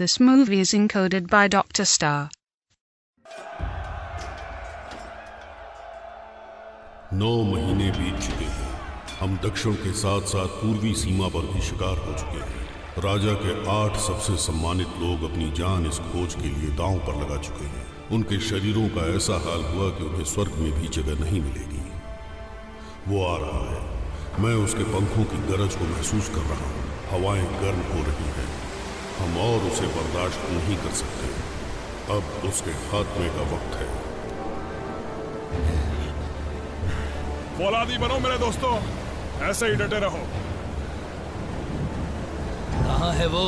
This movie is encoded by Dr. Star. 9 महीने बीत चुके हैं। हम दक्षिण के साथ साथ पूर्वी सीमा पर भी शिकार हो चुके हैं। राजा के 8 सबसे सम्मानित लोग अपनी जान इस खोज के लिए दांव पर लगा चुके हैं। उनके शरीरों का ऐसा हाल हुआ कि उन्हें स्वर्ग में भी जगह नहीं मिलेगी। वो आ रहा है। मैं उसके पंखों की गरज को महसूस कर रहा हूँ। हवाएं गर्म हो रही हैं। हम और उसे बर्दाश्त नहीं कर सकते। अब उसके खात्मे का वक्त है। फौलादी बनो मेरे दोस्तों, ऐसे ही डटे रहो। कहाँ है वो?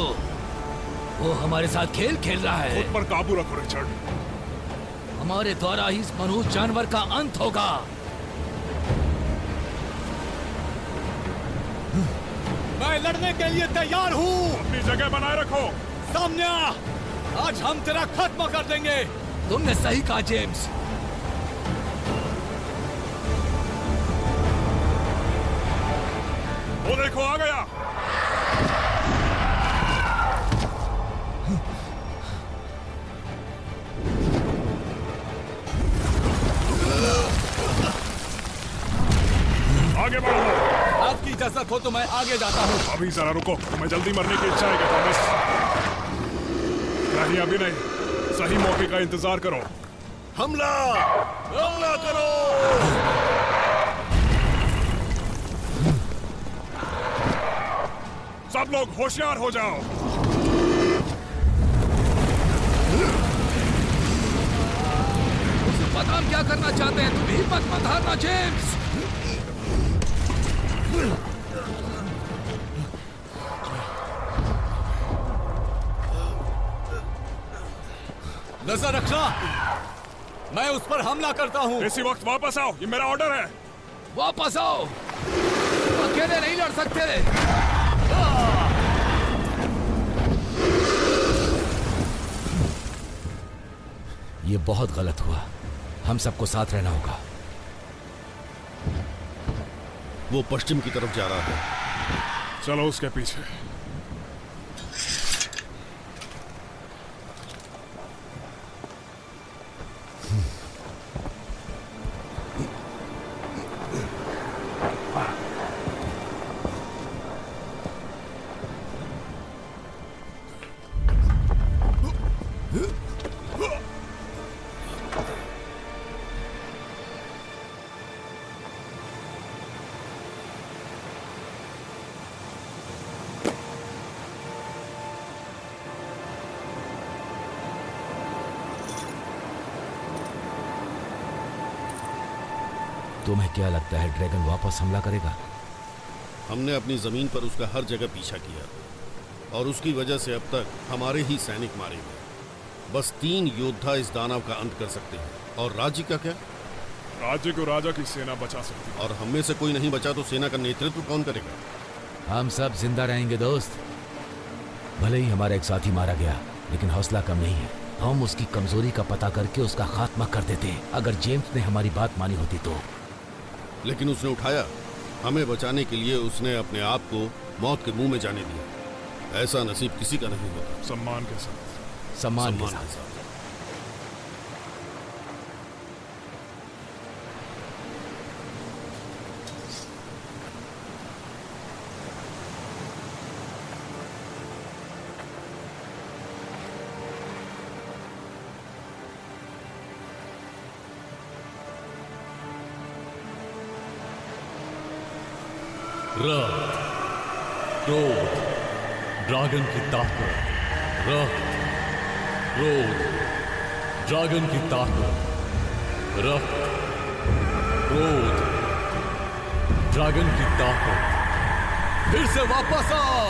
वो हमारे साथ खेल खेल रहा है। खुद पर काबू रखो रिचर्ड। हमारे द्वारा ही इस मनुष्य जानवर का अंत होगा। मैं लड़ने के लिए तैयार हूँ। अपनी जगह बनाए रखो। सामने आ, आज हम तेरा खत्म कर देंगे। तुमने सही कहा जेम्स। वो देखो आ गया। आगे बढ़ो। आपकी इजाजत हो तो मैं आगे जाता हूँ। अभी जरा रुको, तुम्हें जल्दी मरने की इच्छा है क्या थॉमस? नहीं अभी नहीं, सही मौके का इंतजार करो। हमला! हमला करो! सब लोग होशियार हो जाओ। उसे पता हम क्या करना चाहते हैं। तुम हिम्मत मत हारना जेम्स। नजर रखना, मैं उस पर हमला करता हूँ। इसी वक्त वापस आओ, ये मेरा ऑर्डर है। वापस आओ, अकेले नहीं लड़ सकते। ये बहुत गलत हुआ। हम सबको साथ रहना होगा। वो पश्चिम की तरफ जा रहा है। चलो उसके पीछे। तुम्हें क्या लगता है ड्रैगन वापस हमला करेगा? हमने अपनी जमीन पर उसका हर जगह पीछा किया और उसकी वजह से अब तक हमारे ही सैनिक मारे गए। बस 3 योद्धा इस दानव का अंत कर सकते हैं। और राज्य का क्या? राज्य को राजा की सेना बचा सकती है। और हम में से कोई नहीं बचा तो सेना का नेतृत्व कौन करेगा? हम सब जिंदा रहेंगे दोस्त। भले ही हमारा एक साथी मारा गया, लेकिन हौसला कम नहीं है। हम उसकी कमजोरी का पता करके उसका खात्मा कर देते। अगर जेम्स ने हमारी बात मानी होती तो। लेकिन उसने उठाया। हमें बचाने के लिए उसने अपने आप को मौत के मुंह में जाने दिया। ऐसा नसीब किसी का नहीं होता। सम्मान के साथ। सम्मान के साथ। रक्त, क्रोध, ड्रैगन की ताकत। रक्त, क्रोध, ड्रैगन की ताकत। रक्त, क्रोध, ड्रैगन की ताकत। फिर से वापस आओ।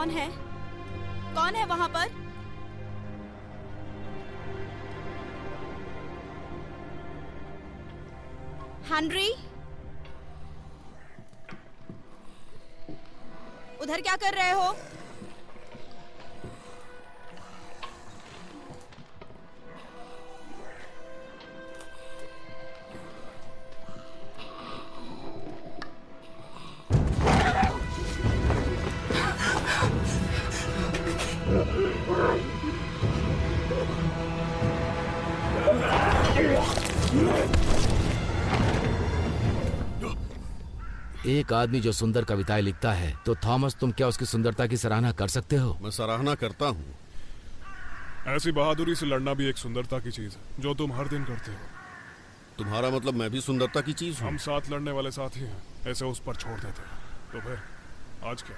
कौन है? कौन है वहां पर? हेनरी, उधर क्या कर रहे हो? एक आदमी जो सुंदर कविताएं लिखता है, तो थॉमस तुम क्या उसकी सुंदरता की सराहना कर सकते हो? मैं सराहना करता हूँ। ऐसी बहादुरी से लड़ना भी एक सुंदरता की चीज है जो तुम हर दिन करते हो। तुम्हारा मतलब मैं भी सुंदरता की चीज हूँ? हम साथ लड़ने वाले साथी हैं, ऐसे उस पर छोड़ देते हैं। तो फिर आज क्या?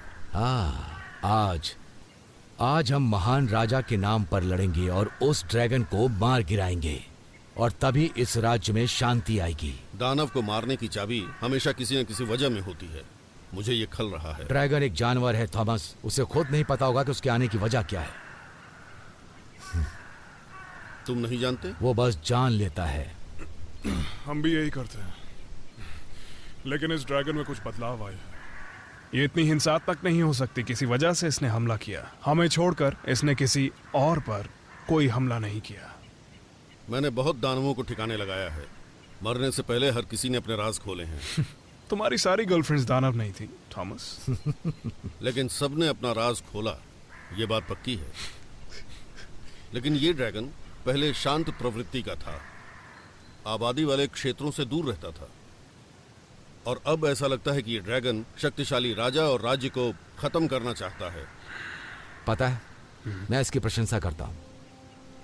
आज हम महान राजा के नाम पर लड़ेंगे और उस ड्रैगन को मार गिराएंगे, और तभी इस राज्य में शांति आएगी। दानव को मारने की चाबी हमेशा किसी न किसी वजह में होती है। मुझे ये खल रहा है। ड्रैगन एक जानवर है थॉमस, उसे खुद नहीं पता होगा कि उसके आने की वजह क्या है। तुम नहीं जानते? वो बस जान लेता है। हम भी यही करते हैं, लेकिन इस ड्रैगन में कुछ बदलाव आया है। ये इतनी हिंसात्मक नहीं हो सकती, किसी वजह से इसने हमला किया। हमें छोड़कर इसने किसी और पर कोई हमला नहीं किया। मैंने बहुत दानवों को ठिकाने लगाया है। मरने से पहले हर किसी ने अपने राज खोले हैं। तुम्हारी सारी गर्लफ्रेंड्स दानव नहीं थी थॉमस। लेकिन सबने अपना राज खोला, ये बात पक्की है। लेकिन ये ड्रैगन पहले शांत प्रवृत्ति का था, आबादी वाले क्षेत्रों से दूर रहता था, और अब ऐसा लगता है कि ये ड्रैगन शक्तिशाली राजा और राज्य को खत्म करना चाहता है। पता है, मैं इसकी प्रशंसा करता हूं,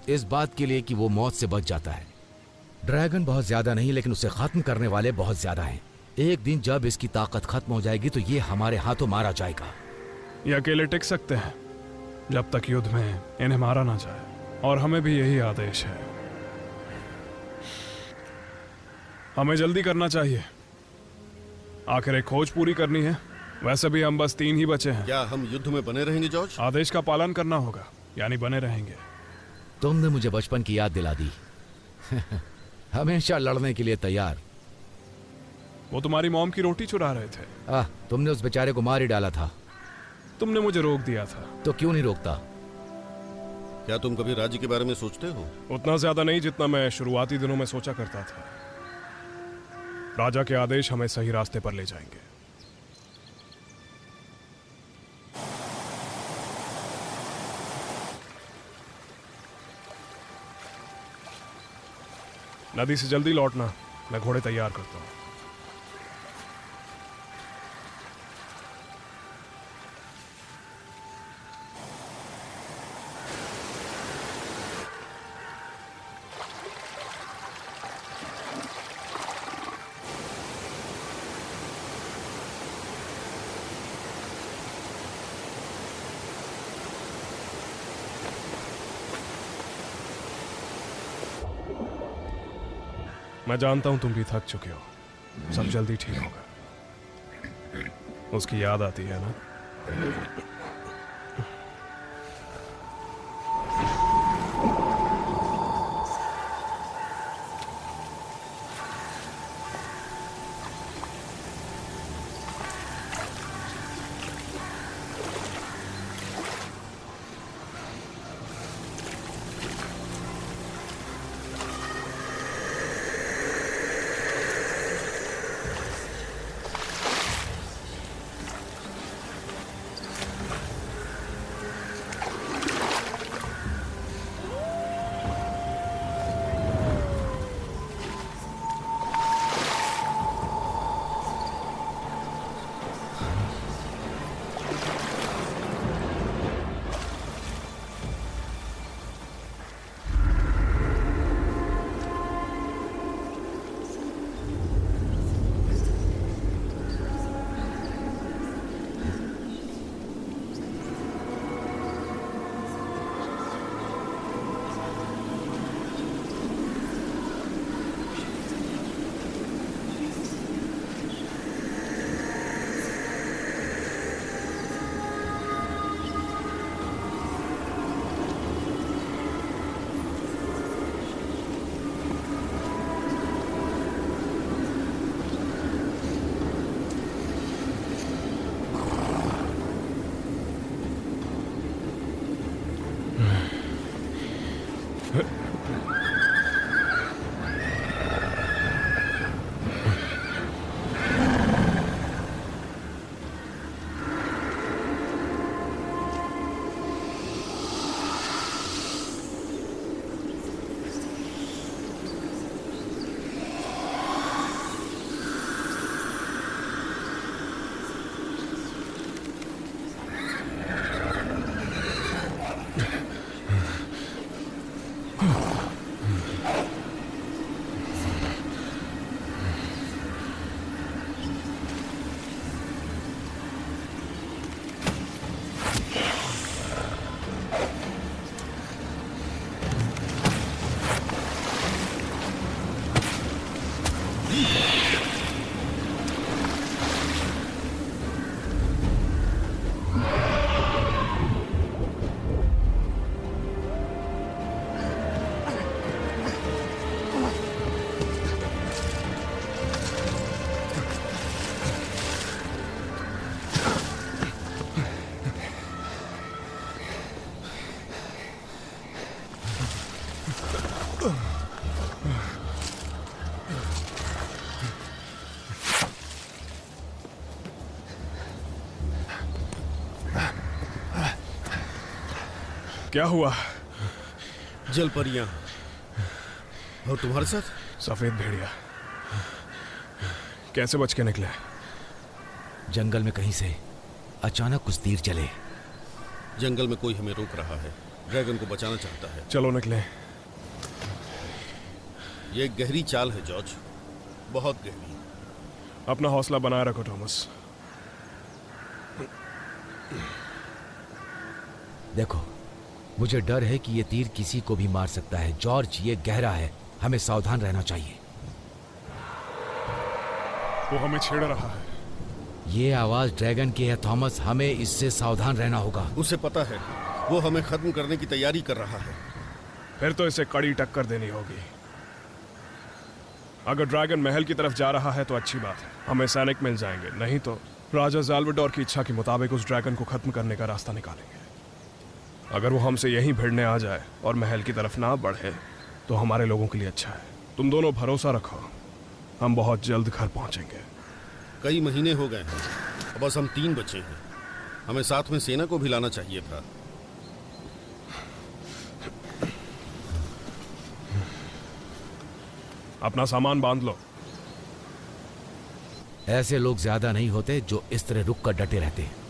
इस बात के लिए कि वो मौत से बच जाता है। ड्रैगन बहुत ज्यादा नहीं, लेकिन उसे खत्म करने वाले बहुत ज्यादा हैं। एक दिन जब इसकी ताकत खत्म हो जाएगी तो ये हमारे हाथों मारा जाएगा। ये अकेले टिक सकते हैं जब तक युद्ध में इन्हें मारा ना जाए, और हमें भी यही आदेश है। हमें जल्दी करना चाहिए, आखिर एक खोज पूरी करनी है। वैसे भी हम बस 3 ही बचे हैं। क्या हम युद्ध में बने रहेंगे जॉर्ज? आदेश का पालन करना होगा, यानी बने रहेंगे। तुमने मुझे बचपन की याद दिला दी। हमेशा लड़ने के लिए तैयार। वो तुम्हारी मॉम की रोटी चुरा रहे थे। तुमने उस बेचारे को मार ही डाला था। तुमने मुझे रोक दिया था। तो क्यों नहीं रोकता? क्या तुम कभी राज्य के बारे में सोचते हो? उतना ज्यादा नहीं जितना मैं शुरुआती दिनों में सोचा करता था। राजा के आदेश हमें सही रास्ते पर ले जाएंगे। नदी से जल्दी लौटना, मैं घोड़े तैयार करता हूं। मैं जानता हूं तुम भी थक चुके हो। सब जल्दी ठीक होगा। उसकी याद आती है ना? क्या हुआ? जल परियां और तुम्हारे साथ सफेद भेड़िया कैसे बच के निकले? जंगल में कहीं से अचानक कुछ तीर चले। जंगल में कोई हमें रोक रहा है, ड्रैगन को बचाना चाहता है। चलो निकले। ये एक गहरी चाल है जॉर्ज, बहुत गहरी। अपना हौसला बनाए रखो थॉमस। देखो, मुझे डर है कि ये तीर किसी को भी मार सकता है। जॉर्ज, ये गहरा है, हमें सावधान रहना चाहिए। वो हमें छेड़ रहा है। ये आवाज ड्रैगन की है थॉमस, हमें इससे सावधान रहना होगा। उसे पता है, वो हमें खत्म करने की तैयारी कर रहा है। फिर तो इसे कड़ी टक्कर देनी होगी। अगर ड्रैगन महल की तरफ जा रहा है तो अच्छी बात है, हमें सैनिक मिल जाएंगे। नहीं तो राजा ज़ाल्वाडोर की इच्छा के मुताबिक उस ड्रैगन को खत्म करने का रास्ता निकालेंगे। अगर वो हमसे यहीं भिड़ने आ जाए और महल की तरफ ना बढ़े तो हमारे लोगों के लिए अच्छा है। तुम दोनों भरोसा रखो, हम बहुत जल्द घर पहुंचेंगे। कई महीने हो गए हैं, अब बस हम 3 बचे हैं। हमें साथ में सेना को भी लाना चाहिए था। अपना सामान बांध लो। ऐसे लोग ज्यादा नहीं होते जो इस तरह रुक कर डटे रहते हैं।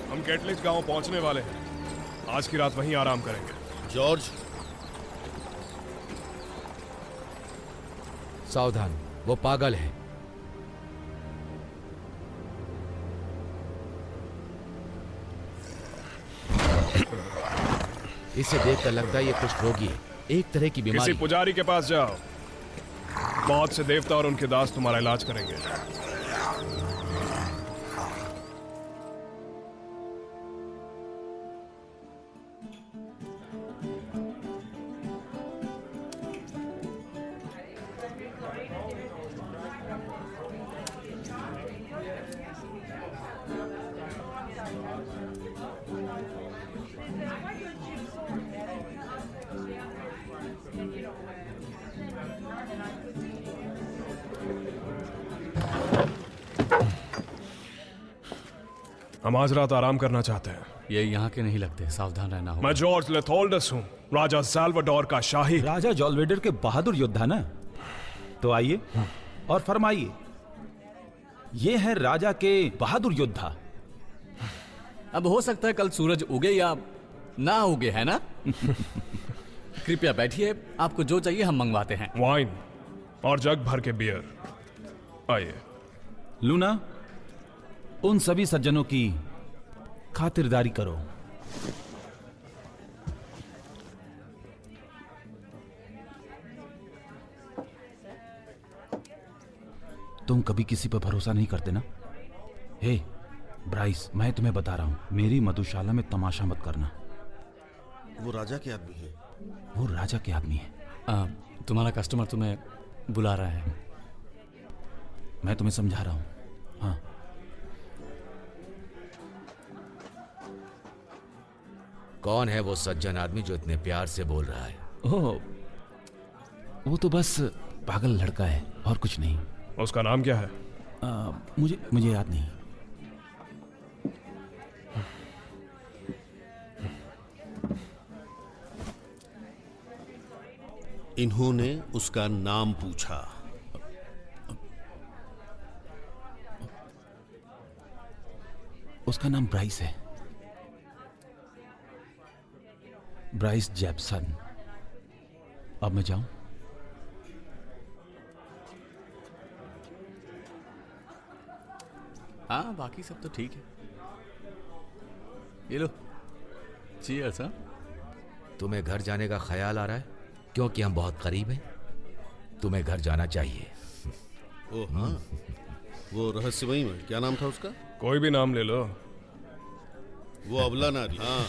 हम कैटलिच गांव पहुंचने वाले हैं। आज की रात वहीं आराम करेंगे। जॉर्ज, सावधान, वो पागल है। इसे देखकर लगता है ये कुष्ठ रोगी है, एक तरह की बीमारी। किसी पुजारी के पास जाओ, बहुत से देवता और उनके दास तुम्हारा इलाज करेंगे। हम आज रात आराम करना चाहते हैं। ये यहाँ के नहीं लगते, सावधान रहना होगा। मैं जॉर्ज लेथोल्डस हूँ, राजा ज़ाल्वाडोर का शाही। राजा जॉल्वेडर के बहादुर योद्धा ना? तो आइए और फरमाइए, ये है राजा के बहादुर योद्धा। अब हो सकता है कल सूरज उगे या ना उगे, है ना? कृपया बैठिए, आपको जो चाहिए हम मंगवाते हैं। वाइन और जग भर के बियर। आइए। लूना, उन सभी सज्जनों की खातिरदारी करो। तुम कभी किसी पर भरोसा नहीं करते ना? हे ब्राइस, मैं तुम्हें बता रहा हूं, मेरी मधुशाला में तमाशा मत करना। वो राजा के आदमी है। वो राजा के आदमी है। तुम्हारा कस्टमर तुम्हें बुला रहा है। मैं तुम्हें समझा रहा हूं। हाँ, कौन है वो सज्जन आदमी जो इतने प्यार से बोल रहा है? ओह, वो तो बस पागल लड़का है और कुछ नहीं। उसका नाम क्या है? मुझे याद नहीं। इन्होंने उसका नाम पूछा। उसका नाम ब्राइस है, ब्राइस जेप्सन। अब मैं जाऊं? हाँ, बाकी सब तो ठीक है। ये लो, चीयर्स। हाँ, तुम्हें घर जाने का ख्याल आ रहा है? क्योंकि हम बहुत करीब हैं। तुम्हें घर जाना चाहिए। ओ हाँ, वो रहस्यमयी में क्या नाम था उसका? कोई भी नाम ले लो। वो अबला नारी। हाँ,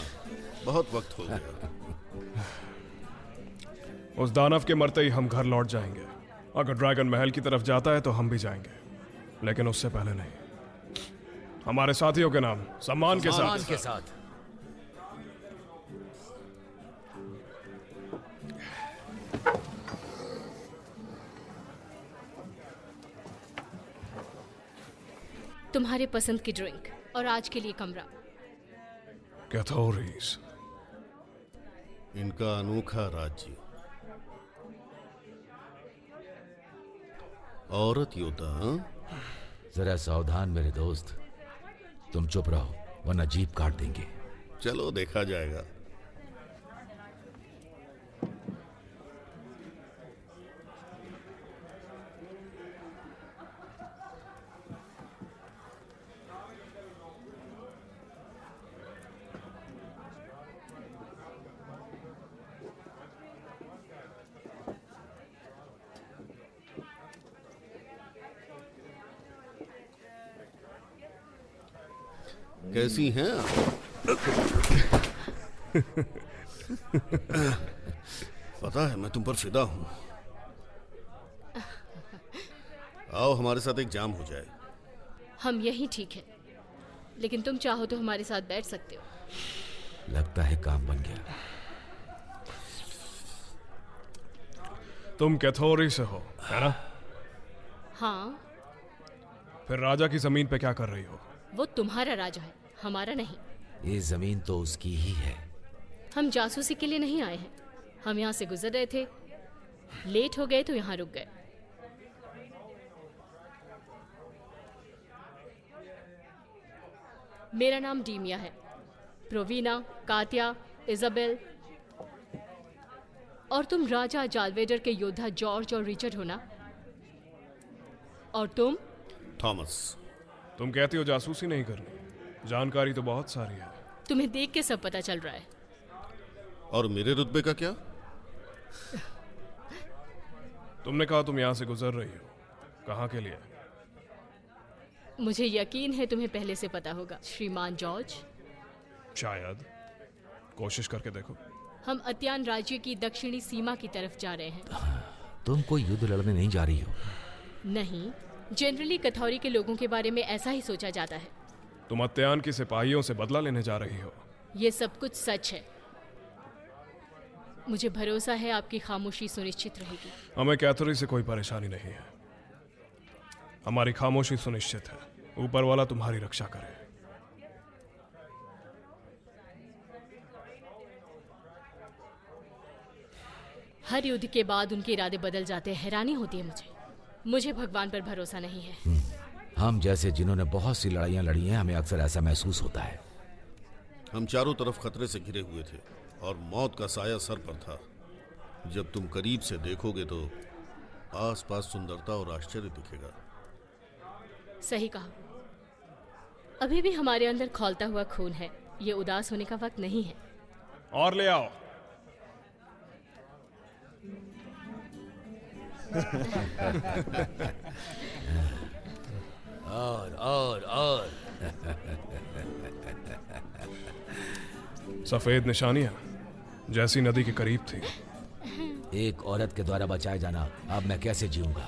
बहुत वक्त हो गया। उस दानव के मरते ही हम घर लौट जाएंगे। अगर ड्रैगन महल की तरफ जाता है तो हम भी जाएंगे, लेकिन उससे पहले नहीं। हमारे साथियों के नाम सम्मान के सम्मान साथ। के साथ। तुम्हारे पसंद की ड्रिंक और आज के लिए कमरा। कैथोरीज। इनका अनोखा राज्य। औरत योद्धा। हाँ? जरा सावधान मेरे दोस्त, तुम चुप रहो वरना जीप काट देंगे। चलो देखा जाएगा। कैसी हैं आप? पता है मैं तुम पर फिदा हूं। आओ हमारे साथ एक जाम हो जाए। हम यही ठीक है, लेकिन तुम चाहो तो हमारे साथ बैठ सकते हो। लगता है काम बन गया। तुम कैथोरी से हो, है ना? हाँ, फिर राजा की जमीन पे क्या कर रही हो? वो तुम्हारा राजा है, हमारा नहीं। ये जमीन तो उसकी ही है। हम जासूसी के लिए नहीं आए हैं। हम यहाँ से गुजर रहे थे, लेट हो गए तो यहाँ रुक गए। मेरा नाम डीमिया है। प्रोवीना, कात्या, इजाबेल। और तुम राजा जालवेडर के योद्धा जॉर्ज और रिचर्ड हो ना? और तुम? थॉमस। तुम कहती हो जासूसी नहीं करनी, जानकारी तो बहुत सारी है। तुम्हें देख के सब पता चल रहा है। और मेरे रुतबे का क्या? तुमने कहा तुम यहाँ से गुजर रही हो, कहाँ के लिए? मुझे यकीन है तुम्हें पहले से पता होगा, श्रीमान जॉर्ज। शायद, कोशिश करके देखो। हम अत्यान राज्य की दक्षिणी सीमा की तरफ जा रहे हैं। तुम कोई युद्ध लड़ने नहीं जा रही हो? नहीं, जनरली कथौरी के लोगों के बारे में ऐसा ही सोचा जाता है। तुम अत्यान की सिपाहियों से बदला लेने जा रही हो। ये सब कुछ सच है। मुझे भरोसा है आपकी खामोशी सुनिश्चित रहेगी। हमें कैथोरी से कोई परेशानी नहीं है। हमारी खामोशी सुनिश्चित है। ऊपर वाला तुम्हारी रक्षा करे। हर युद्ध के बाद उनके इरादे बदल जाते हैं। हैरानी होती है मुझे भगवान पर भरोसा नहीं है। हम जैसे जिन्होंने बहुत सी लड़ाइयां लड़ी हैं, हमें अक्सर ऐसा महसूस होता है। हम चारों तरफ खतरे से घिरे हुए थे और मौत का साया सर पर था। जब तुम करीब से देखोगे तो आसपास सुंदरता और आश्चर्य दिखेगा। सही कहा। अभी भी हमारे अंदर खौलता हुआ खून है। ये उदास होने का वक्त नहीं है। और ले आओ। और सफेद निशानियां जैसी नदी के करीब थी। एक औरत के द्वारा बचाए जाना, अब मैं कैसे जीऊंगा?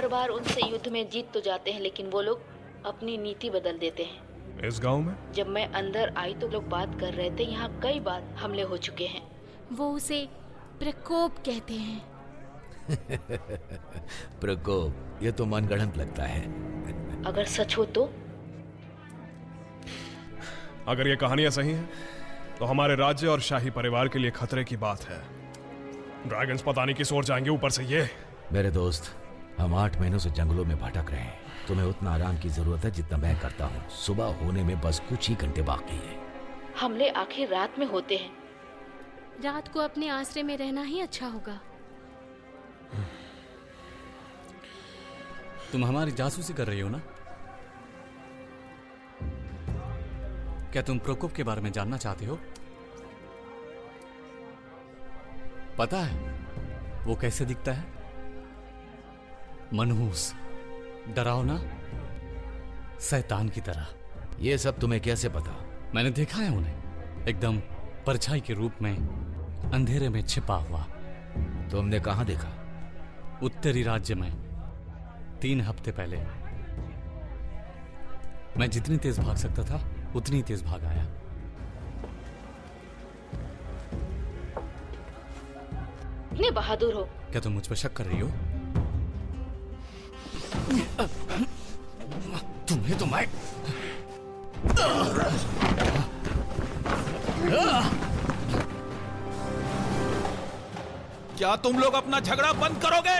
हर बार उनसे युद्ध में जीत तो जाते हैं, लेकिन वो लोग अपनी नीति बदल देते हैं। इस गांव में जब मैं अंदर आई तो लोग बात कर रहे थे, यहाँ कई बार हमले हो चुके हैं। वो उसे प्रकोप कहते हैं। प्रकोप, ये तो मनगढ़ंत लगता है। अगर सच हो तो? अगर ये कहानियां सही हैं, तो हमारे राज्य और शाही परिवार के लिए खतरे की बात है। ड्रैगन्स पता नहीं किस ओर जाएंगे, ऊपर से ये। मेरे दोस्त, हम 8 महीनों से जंगलों में भटक रहे हैं। तुम्हें उतना आराम की जरूरत है जितना मैं करता हूँ। सुबह होने में बस कुछ ही घंटे बाकी है। हमले आखिर रात में होते हैं। रात को अपने आश्रय में रहना ही अच्छा होगा। तुम हमारी जासूसी कर रही हो ना? क्या तुम प्रकोप के बारे में जानना चाहते हो? पता है वो कैसे दिखता है? मनहूस, डरावना, शैतान की तरह। ये सब तुम्हें कैसे पता? मैंने देखा है उन्हें, एकदम परछाई के रूप में अंधेरे में छिपा हुआ। तुमने कहां देखा? उत्तरी राज्य में 3 हफ्ते पहले। मैं जितनी तेज भाग सकता था उतनी तेज भाग आया। इतने बहादुर हो। क्या तुम मुझ पर शक कर रही हो? तुम्हें तो मैं क्या तुम लोग अपना झगड़ा बंद करोगे?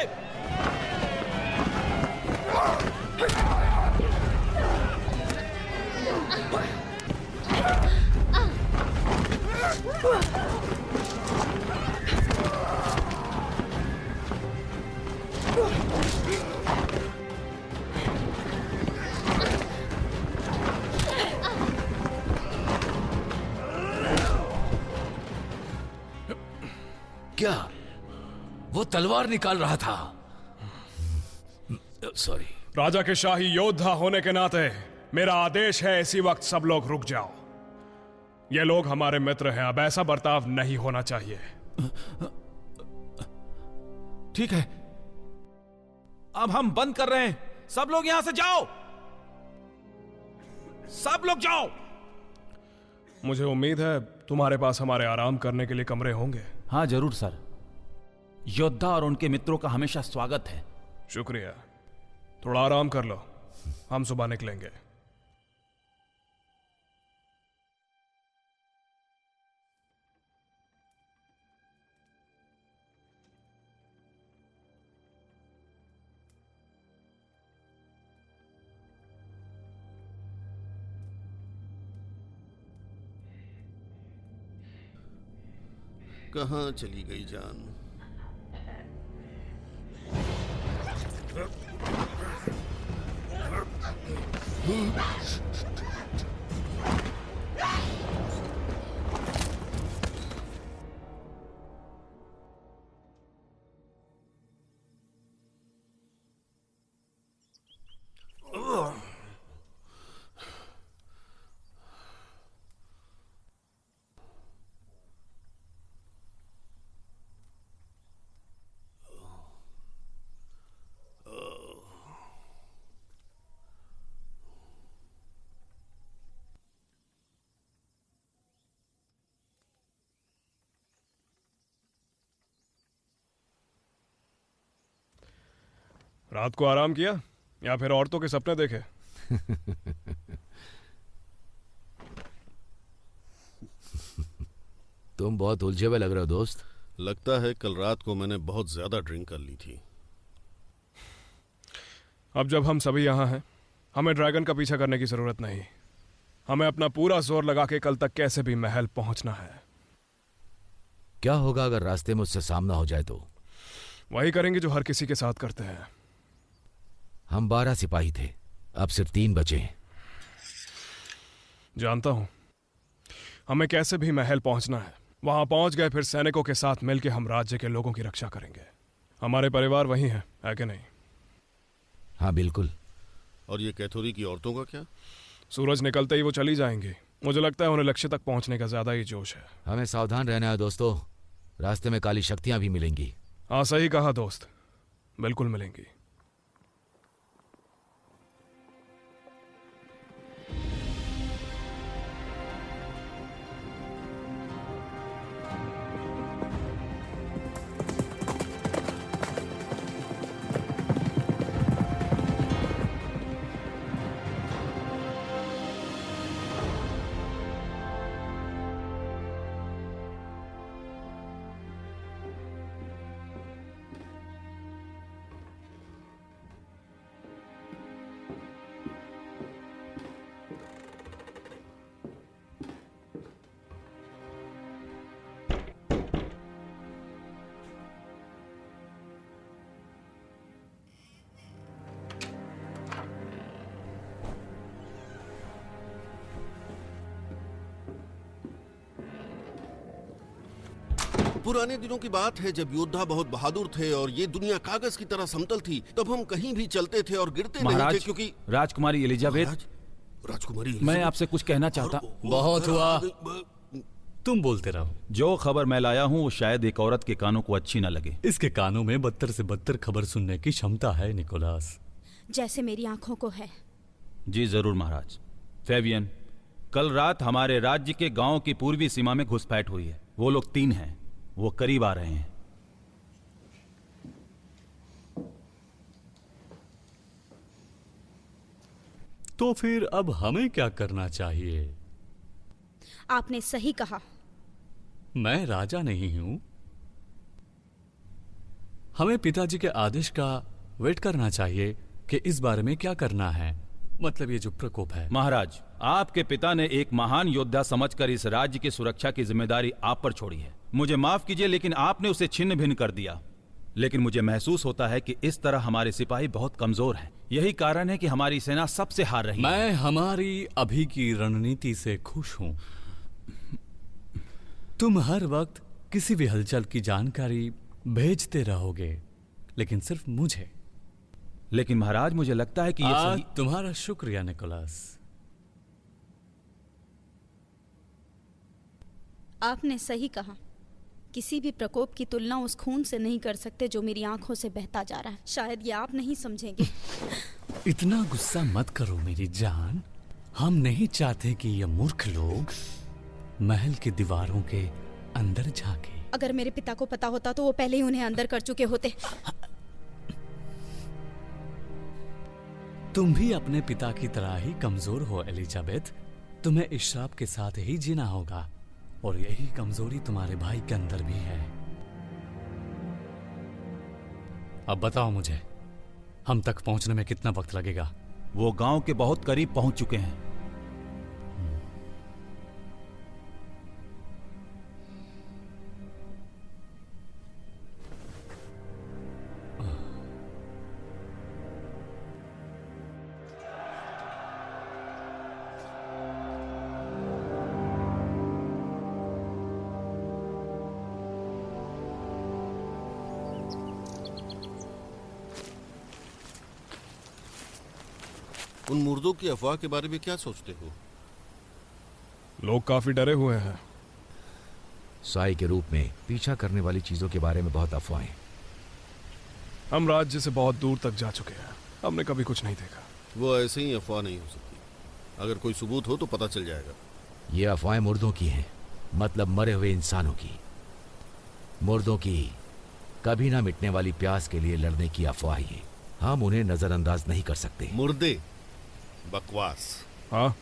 क्या वो तलवार निकाल रहा था? सॉरी। राजा के शाही योद्धा होने के नाते मेरा आदेश है, इसी वक्त सब लोग रुक जाओ। ये लोग हमारे मित्र हैं, अब ऐसा बर्ताव नहीं होना चाहिए। ठीक है, अब हम बंद कर रहे हैं। सब लोग यहां से जाओ। सब लोग जाओ। मुझे उम्मीद है तुम्हारे पास हमारे आराम करने के लिए कमरे होंगे। हाँ जरूर सर। योद्धा और उनके मित्रों का हमेशा स्वागत है। शुक्रिया। थोड़ा आराम कर लो, हम सुबह निकलेंगे। कहाँ चली गई जान? रात को आराम किया या फिर औरतों के सपने देखे? तुम बहुत उलझे हुए लग रहे हो दोस्त। लगता है कल रात को मैंने बहुत ज्यादा ड्रिंक कर ली थी। अब जब हम सभी यहाँ हैं, हमें ड्रैगन का पीछा करने की जरूरत नहीं। हमें अपना पूरा जोर लगा के कल तक कैसे भी महल पहुंचना है। क्या होगा अगर रास्ते में उससे सामना हो जाए तो? वही करेंगे जो हर किसी के साथ करते हैं। हम 12 सिपाही थे, अब सिर्फ 3 बचे हैं। जानता हूं। हमें कैसे भी महल पहुंचना है। वहां पहुंच गए फिर सैनिकों के साथ मिलकर हम राज्य के लोगों की रक्षा करेंगे। हमारे परिवार वही है कि नहीं? हाँ बिल्कुल। और ये कैथोरी की औरतों का क्या? सूरज निकलते ही वो चली जाएंगी। मुझे लगता है उन्हें लक्ष्य तक पहुंचने का ज्यादा ही जोश है। हमें सावधान रहना है दोस्तों, रास्ते में काली शक्तियां भी मिलेंगी। हाँ सही कहा दोस्त, बिल्कुल मिलेंगी। पुराने दिनों की बात है जब योद्धा बहुत बहादुर थे और ये दुनिया कागज की तरह समतल थी। तब हम कहीं भी चलते थे और गिरते नहीं थे क्योंकि राजकुमारी एलिजाबेथ, राजकुमारी मैं आपसे कुछ कहना चाहता। बहुत हुआ, तुम बोलते रहो। जो खबर मैं लाया हूँ वो शायद एक औरत के कानों को अच्छी न लगे। इसके कानों में बदतर से बदतर खबर सुनने की क्षमता है निकोलस, जैसे मेरी आंखों को है। जी जरूर महाराज। फेवियन, कल रात हमारे राज्य के गांव की पूर्वी सीमा में घुसपैठ हुई है। वो लोग 3 हैं, वो करीब आ रहे हैं। तो फिर अब हमें क्या करना चाहिए? आपने सही कहा। मैं राजा नहीं हूं। हमें पिताजी के आदेश का वेट करना चाहिए कि इस बारे में क्या करना है। मतलब ये जो प्रकोप है। महाराज, आपके पिता ने एक महान योद्धा समझकर इस राज्य की सुरक्षा की जिम्मेदारी आप पर छोड़ी है। मुझे माफ कीजिए, लेकिन आपने उसे छिन्न भिन्न कर दिया। लेकिन मुझे महसूस होता है कि इस तरह हमारे सिपाही बहुत कमजोर हैं। यही कारण है कि हमारी सेना सबसे हार रही है। मैं हमारी अभी की रणनीति से खुश हूं। तुम हर वक्त किसी भी हलचल की जानकारी भेजते रहोगे, लेकिन सिर्फ मुझे। लेकिन महाराज, मुझे लगता है कि ये सही... तुम्हारा शुक्रिया निकोलस। आपने सही कहा। किसी भी प्रकोप की तुलना उस खून से नहीं कर सकते जो मेरी आंखों से बहता जा रहा है। शायद ये आप नहीं समझेंगे। इतना गुस्सा मत करो मेरी जान। हम नहीं चाहते कि ये मूर्ख लोग महल की दीवारों के अंदर झांके। अगर मेरे पिता को पता होता तो वो पहले ही उन्हें अंदर कर चुके होते। तुम भी अपने पिता की तरह ही कमजोर हो एलिजाबेथ। तुम्हें इस श्राप के साथ ही जीना होगा, और यही कमजोरी तुम्हारे भाई के अंदर भी है। अब बताओ मुझे, हम तक पहुंचने में कितना वक्त लगेगा? वो गांव के बहुत करीब पहुंच चुके हैं। उन मुर्दों की अफवाह के बारे में क्या सोचते हो? लोग काफी डरे हुए हैं। साई के रूप में पीछा करने वाली चीजों के बारे में बहुत अफवाहें। हम राज्य से बहुत दूर तक जा चुके हैं, हमने कभी कुछ नहीं देखा। वो ऐसे ही अफवाह नहीं हो सकती। अगर कोई सबूत हो तो पता चल जाएगा। ये अफवाहें मुर्दों की हैं, मतलब मरे हुए इंसानों की। मुर्दों की कभी ना मिटने वाली प्यास के लिए लड़ने की अफवाह ये। हम उन्हें नजरअंदाज नहीं कर सकते। मुर्दे बकवास। हाँ,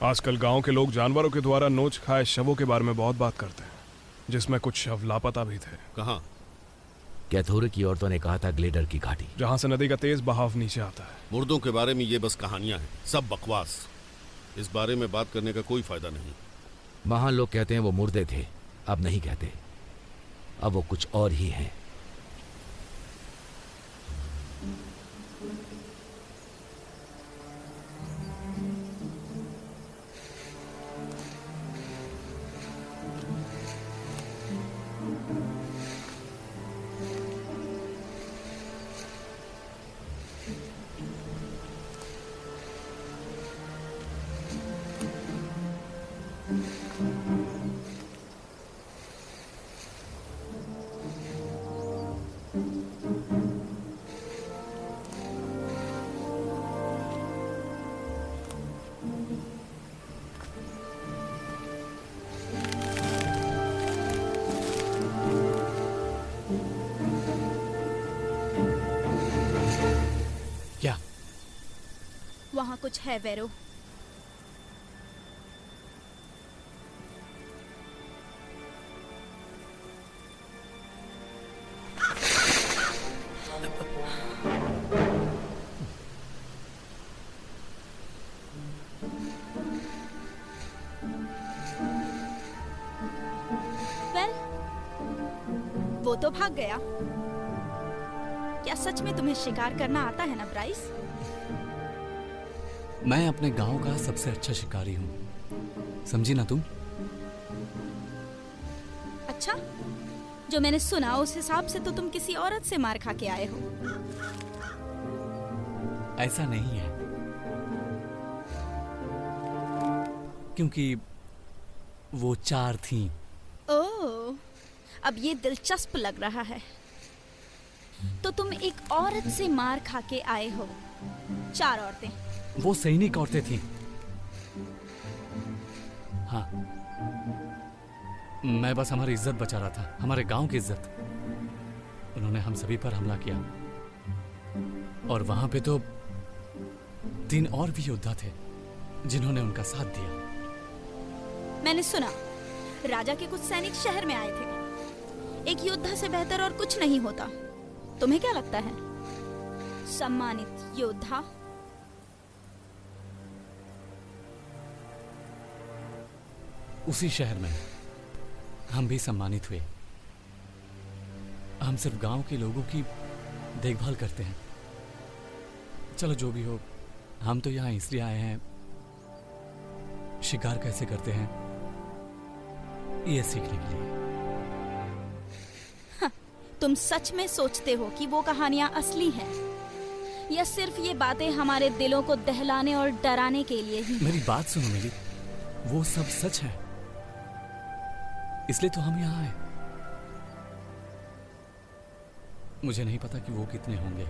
आजकल गांव के लोग जानवरों के द्वारा नोच खाए शवों के बारे में बहुत बात करते हैं, जिसमें कुछ शव लापता भी थे। कहाँ? कैथोरे की औरतों ने कहा था ग्लेडर की घाटी, जहां से नदी का तेज बहाव नीचे आता है। मुर्दों के बारे में ये बस कहानियां हैं, सब बकवास। इस बारे में बात करने का कोई फायदा नहीं। महान लोग कहते हैं वो मुर्दे थे, अब नहीं कहते, अब वो कुछ और ही हैं। वहां कुछ है वेरो। वो तो भाग गया। क्या सच में तुम्हें शिकार करना आता है ना ब्राइस? मैं अपने गांव का सबसे अच्छा शिकारी हूं, समझी ना तुम? अच्छा, जो मैंने सुना उस हिसाब से तो तुम किसी औरत से मार खा के आए हो। ऐसा नहीं है, क्योंकि वो 4 थीं। ओह, अब ये दिलचस्प लग रहा है। तो तुम एक औरत से मार खा के आए हो। 4 औरतें। वो सैनिक औरतें थीं। हाँ, मैं बस हमारी इज्जत बचा रहा था, हमारे गांव की इज्जत। उन्होंने हम सभी पर हमला किया, और वहां पे तो 3 और भी योद्धा थे जिन्होंने उनका साथ दिया। मैंने सुना राजा के कुछ सैनिक शहर में आए थे। एक योद्धा से बेहतर और कुछ नहीं होता। तुम्हें क्या लगता है? सम्मानित योद्धा। उसी शहर में हम भी सम्मानित हुए। हम सिर्फ गांव के लोगों की देखभाल करते हैं। चलो जो भी हो, हम तो यहाँ इसलिए आए हैं, शिकार कैसे करते हैं ये सीखने के लिए। हाँ, तुम सच में सोचते हो कि वो कहानियां असली हैं, या सिर्फ ये बातें हमारे दिलों को दहलाने और डराने के लिए ही? मेरी बात सुनो मिली, वो सब सच है, इसलिए तो हम यहाँ आए। मुझे नहीं पता कि वो कितने होंगे।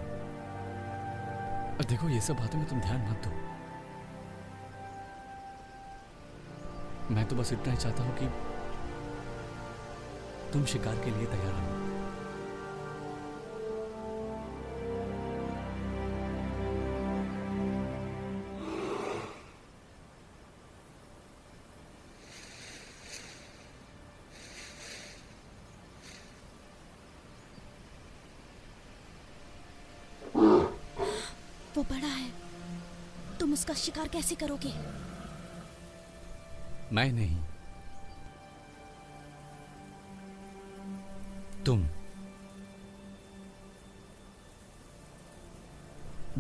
और देखो, ये सब बातों में तुम ध्यान मत दो। मैं तो बस इतना ही चाहता हूं कि तुम शिकार के लिए तैयार हो। वो बड़ा है, तुम उसका शिकार कैसे करोगे? मैं नहीं, तुम।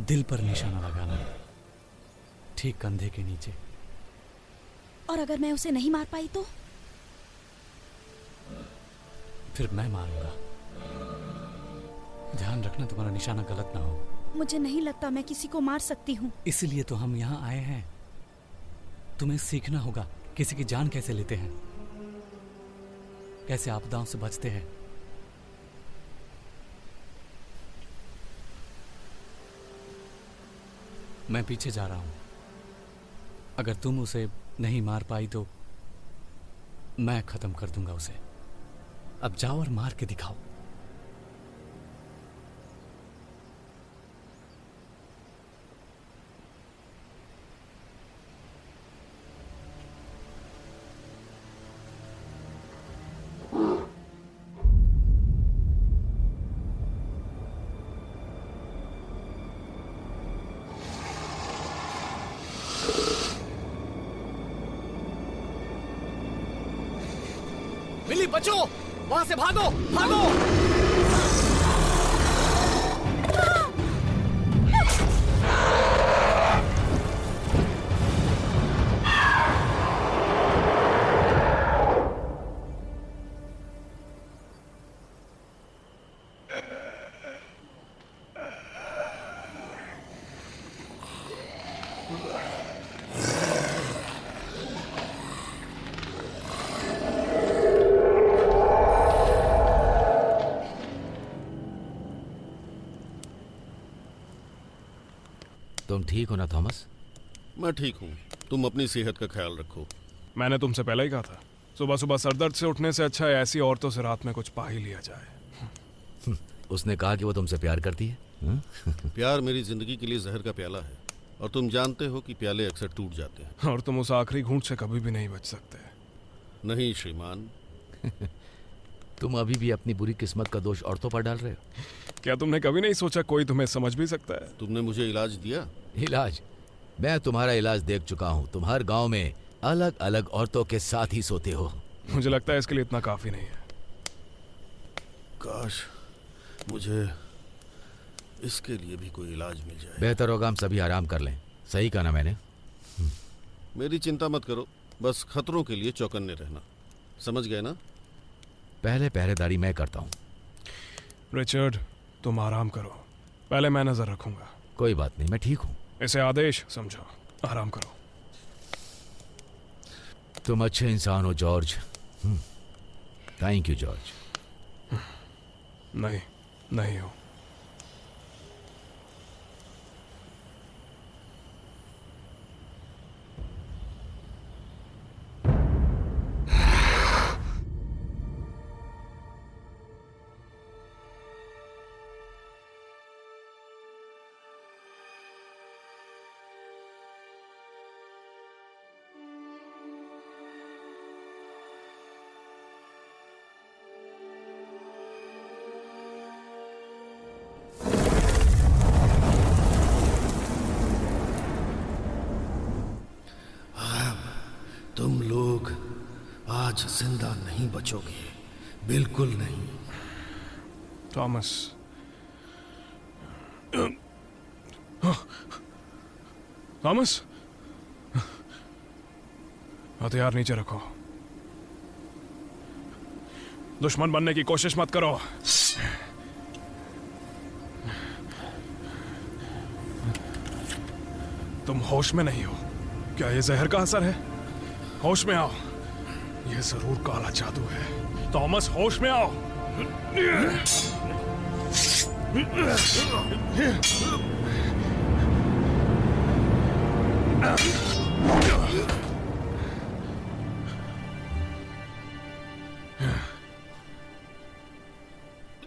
दिल पर निशाना लगाना, ठीक कंधे के नीचे। और अगर मैं उसे नहीं मार पाई तो? फिर मैं मारूंगा। ध्यान रखना तुम्हारा निशाना गलत ना हो। मुझे नहीं लगता मैं किसी को मार सकती हूँ। इसलिए तो हम यहाँ आए हैं। तुम्हें सीखना होगा किसी की जान कैसे लेते हैं, कैसे आपदाओं से बचते हैं। मैं पीछे जा रहा हूं। अगर तुम उसे नहीं मार पाई तो मैं खत्म कर दूंगा उसे। अब जाओ और मार के दिखाओ। मिली, बचो, वहां से भागो, भागो। तुम ठीक हो ना थॉमस? मैं ठीक हूँ। तुम अपनी सेहत का ख्याल रखो। मैंने तुमसे पहले ही कहा था, सुबह सुबह सरदर्द से उठने से अच्छा है ऐसी औरतों से रात में कुछ पा ही लिया जाए। उसने कहा कि वो तुमसे प्यार करती है। प्यार मेरी जिंदगी के लिए जहर का प्याला है, और तुम जानते हो कि प्याले अक्सर टूट जाते हैं। और तुम उस आखिरी घूंट से कभी भी नहीं बच सकते। नहीं श्रीमान। तुम अभी भी अपनी बुरी किस्मत का दोष औरतों पर डाल रहे हो। क्या तुमने कभी नहीं सोचा कोई तुम्हें समझ भी सकता है? तुमने मुझे इलाज दिया? इलाज? मैं तुम्हारा इलाज देख चुका हूँ। तुम हर गांव में अलग अलग औरतों के साथ ही सोते हो। मुझे लगता है इसके लिए इतना काफी नहीं है। काश मुझे इसके लिए भी कोई इलाज मिल जाए। बेहतर होगा हम सभी आराम कर लें। सही कहा ना मैंने? मेरी चिंता मत करो, बस खतरों के लिए चौकन्ने रहना। समझ गए ना? पहले पहरेदारी मैं करता हूँ। रिचर्ड, तुम आराम करो, पहले मैं नजर रखूंगा। कोई बात नहीं, मैं ठीक हूँ। इसे आदेश समझो, आराम करो। तुम अच्छे इंसान हो जॉर्ज। Thank you George. नहीं, नहीं हो। तुम लोग आज जिंदा नहीं बचोगे, बिल्कुल नहीं। थॉमस, थॉमस, हथियार नीचे रखो। दुश्मन बनने की कोशिश मत करो। तुम होश में नहीं हो। क्या ये जहर का असर है? होश में आओ। ये जरूर काला जादू है। थॉमस, होश में आओ।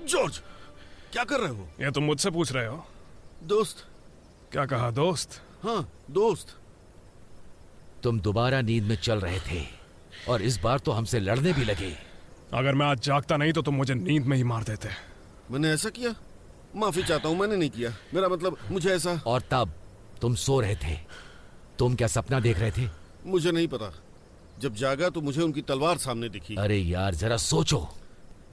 जॉर्ज, क्या कर रहे हो? ये तुम मुझसे पूछ रहे हो? दोस्त। क्या कहा दोस्त? हाँ, दोस्त। तुम दोबारा नींद में चल रहे थे और इस बार तो हमसे लड़ने भी लगे। अगर मैं आज जागता नहीं तो तुम मुझे नींद में ही मार देते। मैंने ऐसा किया? माफी चाहता हूँ, मैंने नहीं किया। मेरा मतलब, मुझे ऐसा। और तब तुम सो रहे थे। तुम क्या सपना देख रहे थे? मुझे नहीं पता। जब जागा तो मुझे उनकी तलवार सामने दिखी। अरे यार, जरा सोचो।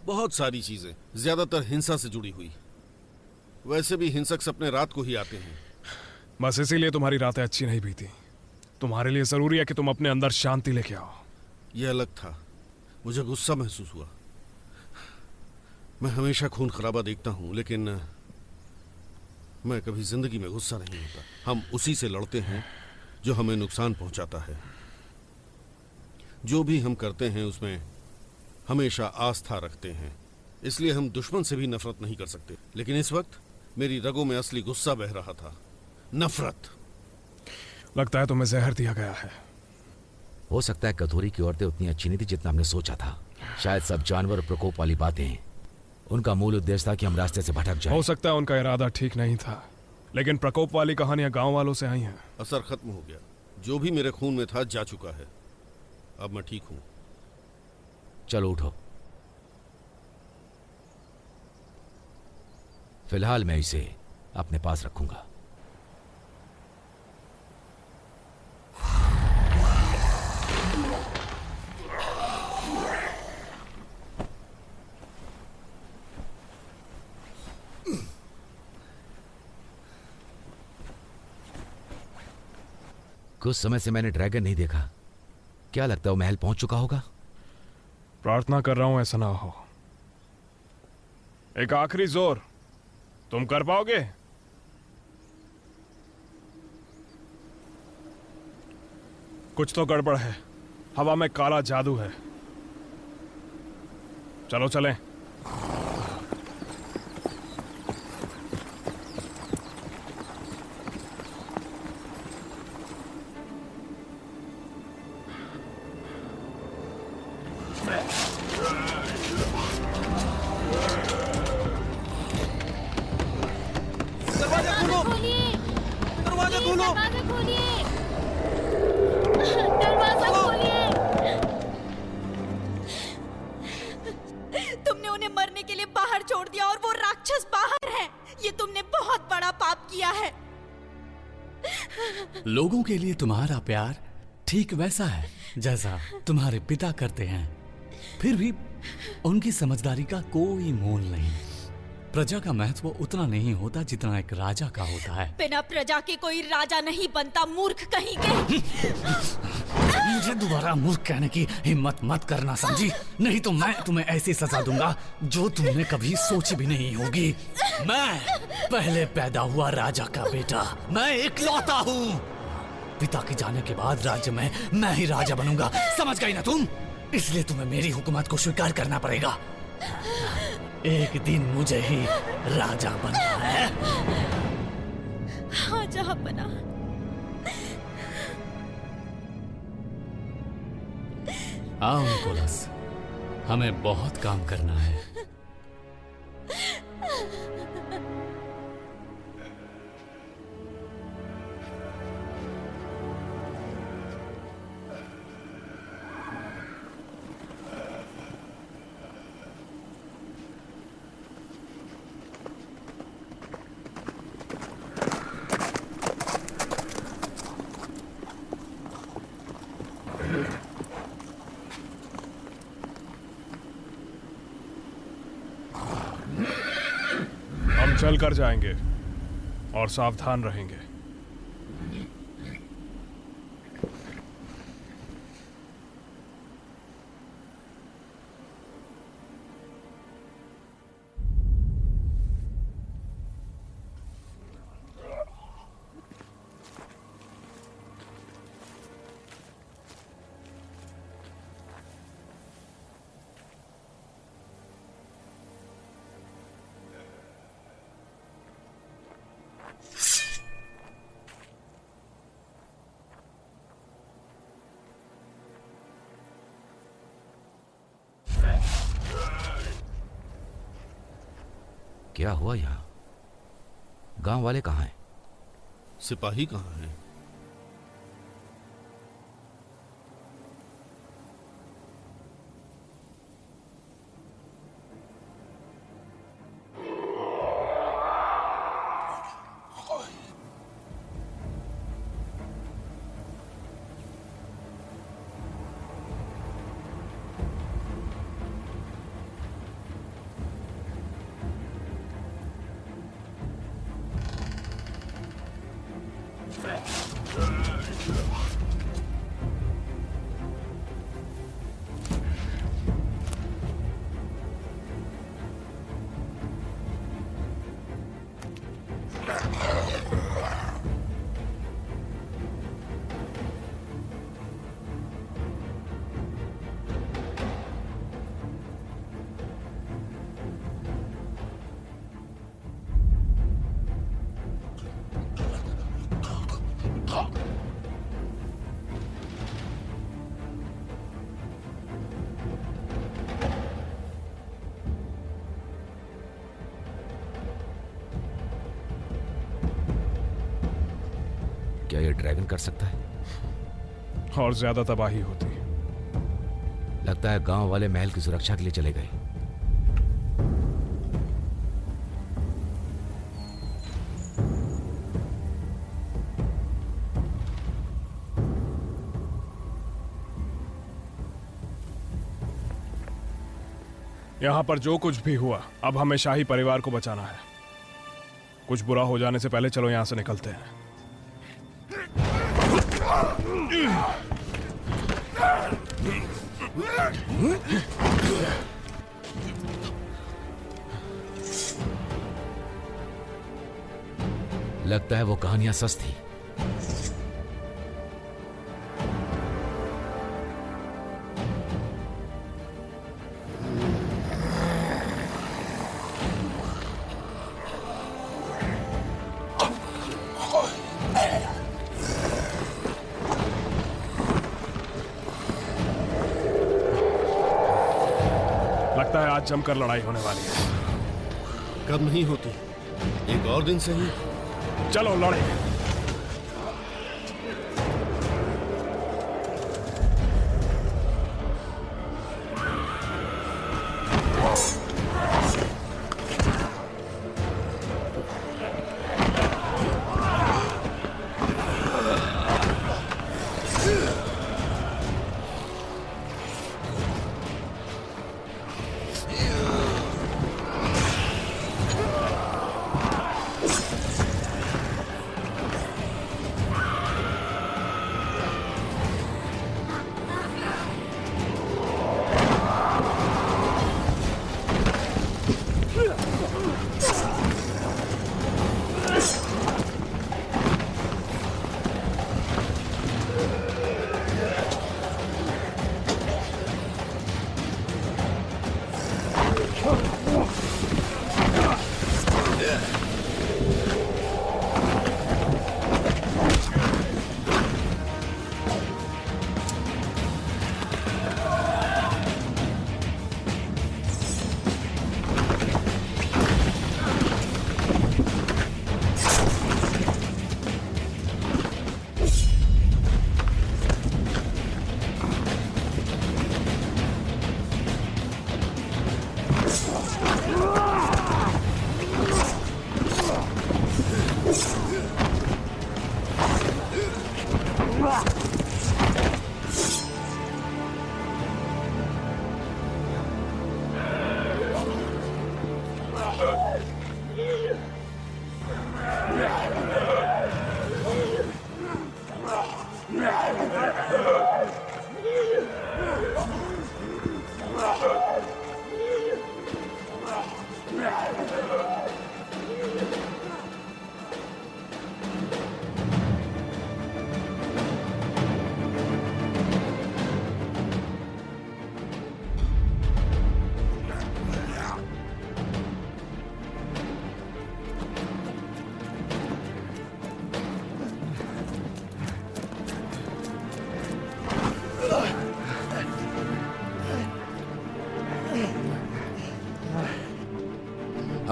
बहुत सारी चीजें, ज्यादातर हिंसा से जुड़ी हुई। वैसे भी हिंसक सपने रात को ही आते हैं। बस इसीलिए तुम्हारी रातें अच्छी नहीं बीती। तुम्हारे लिए जरूरी है कि तुम अपने अंदर शांति लेके आओ। यह अलग था। मुझे गुस्सा महसूस हुआ। मैं हमेशा खून खराबा देखता हूं, लेकिन मैं कभी जिंदगी में गुस्सा नहीं होता। हम उसी से लड़ते हैं जो हमें नुकसान पहुंचाता है। जो भी हम करते हैं उसमें हमेशा आस्था रखते हैं। इसलिए हम दुश्मन से भी नफरत नहीं कर सकते। लेकिन इस वक्त मेरी रगों में असली गुस्सा बह रहा था, नफरत। लगता है तुम्हें जहर दिया गया है। हो सकता है कथोरी की औरतें उतनी अच्छी नहीं थी जितना हमने सोचा था। शायद सब जानवर प्रकोप वाली बातें उनका मूल उद्देश्य था कि हम रास्ते से भटक जाएं। हो सकता है उनका इरादा ठीक नहीं था, लेकिन प्रकोप वाली कहानियां गांव वालों से आई हैं। असर खत्म हो गया। जो भी मेरे खून में था जा चुका है। अब मैं ठीक हूं। चलो उठो। फिलहाल मैं इसे अपने पास रखूंगा। कुछ समय से मैंने ड्रैगन नहीं देखा। क्या लगता है वो महल पहुंच चुका होगा? प्रार्थना कर रहा हूं ऐसा ना हो। एक आखिरी जोर, तुम कर पाओगे? कुछ तो गड़बड़ है। हवा में काला जादू है। चलो चलें। तुमने उन्हें मरने के लिए बाहर छोड़ दिया और वो राक्षस बाहर है। ये तुमने बहुत बड़ा पाप किया है। लोगों के लिए तुम्हारा प्यार ठीक वैसा है जैसा तुम्हारे पिता करते हैं। फिर भी उनकी समझदारी का कोई मोल नहीं। प्रजा का महत्व उतना नहीं होता जितना एक राजा का होता है। बिना प्रजा के कोई राजा नहीं बनता, मूर्ख कहीं के। मुझे दोबारा मूर्ख कहने की हिम्मत मत करना, समझी? नहीं तो मैं तुम्हें ऐसी सजा दूंगा जो तुमने कभी सोची भी नहीं होगी। मैं पहले पैदा हुआ राजा का बेटा, मैं इकलौता हूँ। पिता के जाने के बाद राज्य में मैं ही राजा बनूंगा, समझ गई ना तुम? इसलिए तुम्हें मेरी हुकूमत को स्वीकार करना पड़ेगा। एक दिन मुझे ही राजा बनना है। हाँ जहाँ बना। आओ निकोलस, हमें बहुत काम करना है। चल कर जाएंगे और सावधान रहेंगे। क्या हुआ यहाँ? गांव वाले कहाँ हैं? सिपाही कहाँ हैं? क्या ये ड्रैगन कर सकता है? और ज्यादा तबाही होती। लगता है गांव वाले महल की सुरक्षा के लिए चले गए। यहां पर जो कुछ भी हुआ, अब हमें शाही परिवार को बचाना है। कुछ बुरा हो जाने से पहले चलो यहां से निकलते हैं। लगता है वो कहानियां सच थी। लगता है आज जमकर लड़ाई होने वाली है। कब नहीं होती, एक और दिन सही। चलो लड़े।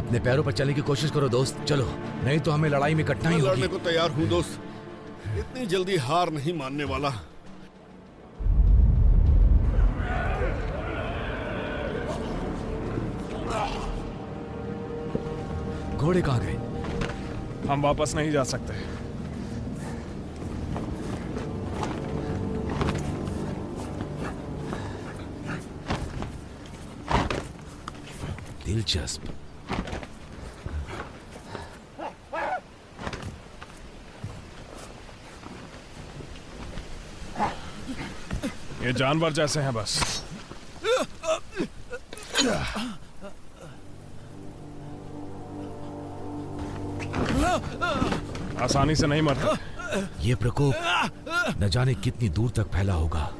अपने पैरों पर चलने की कोशिश करो दोस्त, चलो, नहीं तो हमें लड़ाई में कटना ही मैं होगी। लड़ने को तैयार हूँ दोस्त, इतनी जल्दी हार नहीं मानने वाला। घोड़े कहाँ गए? हम वापस नहीं जा सकते। दिलचस्प। ये जानवर जैसे हैं बस। आसानी से नहीं मरते। ये प्रकोप न जाने कितनी दूर तक फैला होगा।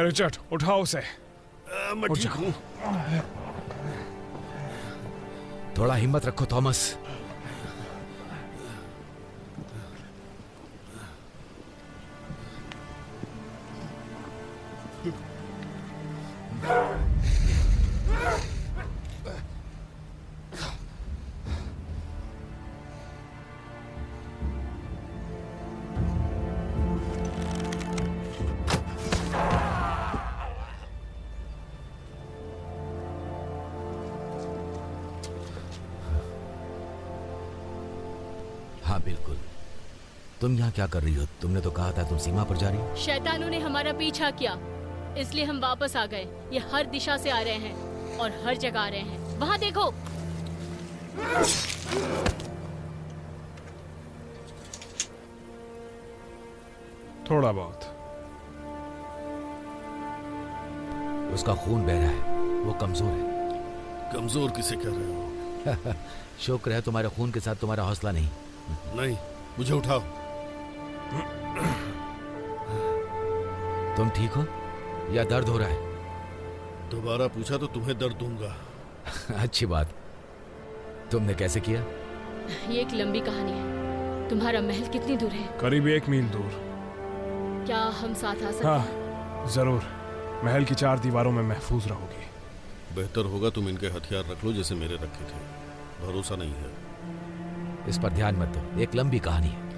रिचर्ड, उठाओ उसे। मैं ठीक हूँ। थोड़ा हिम्मत रखो थॉमस। हाँ बिल्कुल। तुम यहाँ क्या कर रही हो? तुमने तो कहा था तुम सीमा पर जा रही हो। शैतानों ने हमारा पीछा किया, इसलिए हम वापस आ गए। ये हर दिशा से आ रहे हैं और हर जगह आ रहे हैं। वहाँ देखो। थोड़ा बहुत। उसका खून बह रहा है, वो कमजोर है। कमजोर किसे कह रहे हो? शुक्र है तुम्हारे खून के साथ तुम्हारा हौसला नहीं। नहीं, मुझे उठाओ। तुम ठीक हो या दर्द हो रहा है? दोबारा पूछा तो तुम्हें दर्द दूंगा। अच्छी बात। तुमने कैसे किया? ये एक लंबी कहानी है। तुम्हारा महल कितनी दूर है? करीब 1 मील दूर। क्या हम साथ आ सकते हैं? हाँ जरूर। महल की 4 दीवारों में महफूज रहोगी। बेहतर होगा तुम इनके हथियार रख लो जैसे मेरे रखे थे। भरोसा नहीं है। इस पर ध्यान मत दो, एक लंबी कहानी है।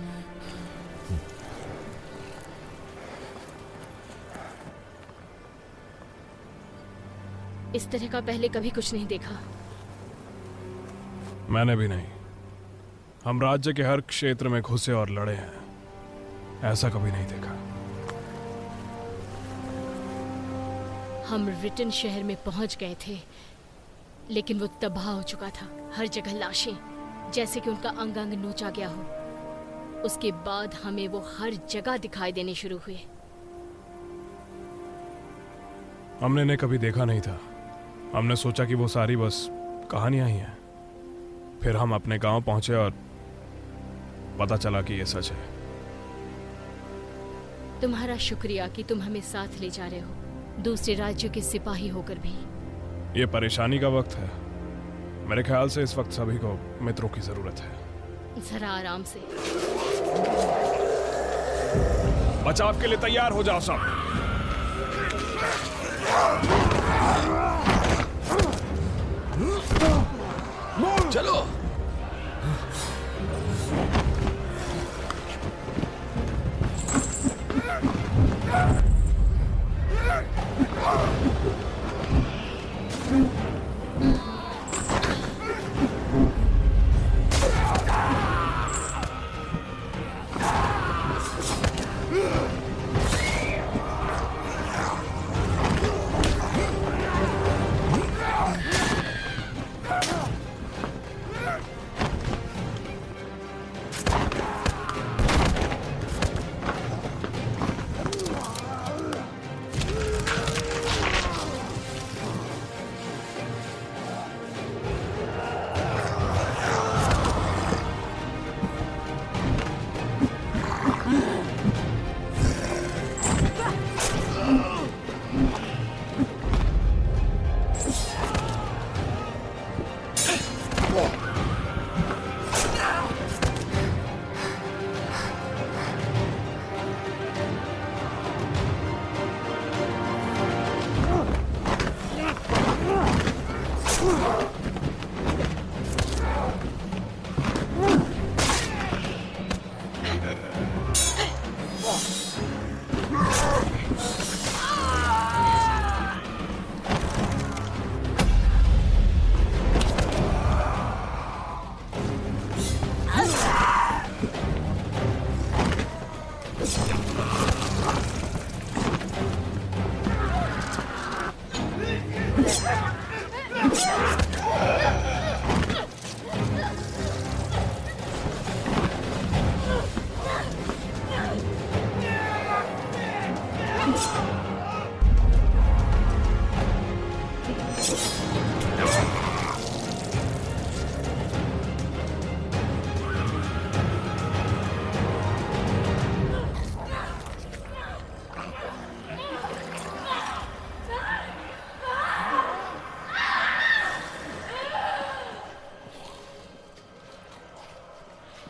इस तरह का पहले कभी कुछ नहीं देखा। मैंने भी नहीं। हम राज्य के हर क्षेत्र में घुसे और लड़े हैं, ऐसा कभी नहीं देखा। हम रिटन शहर में पहुंच गए थे, लेकिन वो तबाह हो चुका था। हर जगह लाशें, जैसे कि उनका अंग अंग नोचा गया हो। उसके बाद हमें वो हर जगह दिखाई देने शुरू हुए। हमने इन्हें कभी देखा नहीं था। हमने सोचा कि वो सारी बस कहानियां ही हैं। फिर हम अपने गांव पहुंचे और पता चला कि ये सच है। तुम्हारा शुक्रिया कि तुम हमें साथ ले जा रहे हो, दूसरे राज्यों के सिपाही होकर भी। ये परेशानी का वक्त है। मेरे ख्याल से इस वक्त सभी को मित्रों की जरूरत है। जरा आराम से। बचाव के लिए तैयार हो जाओ सब। चलो।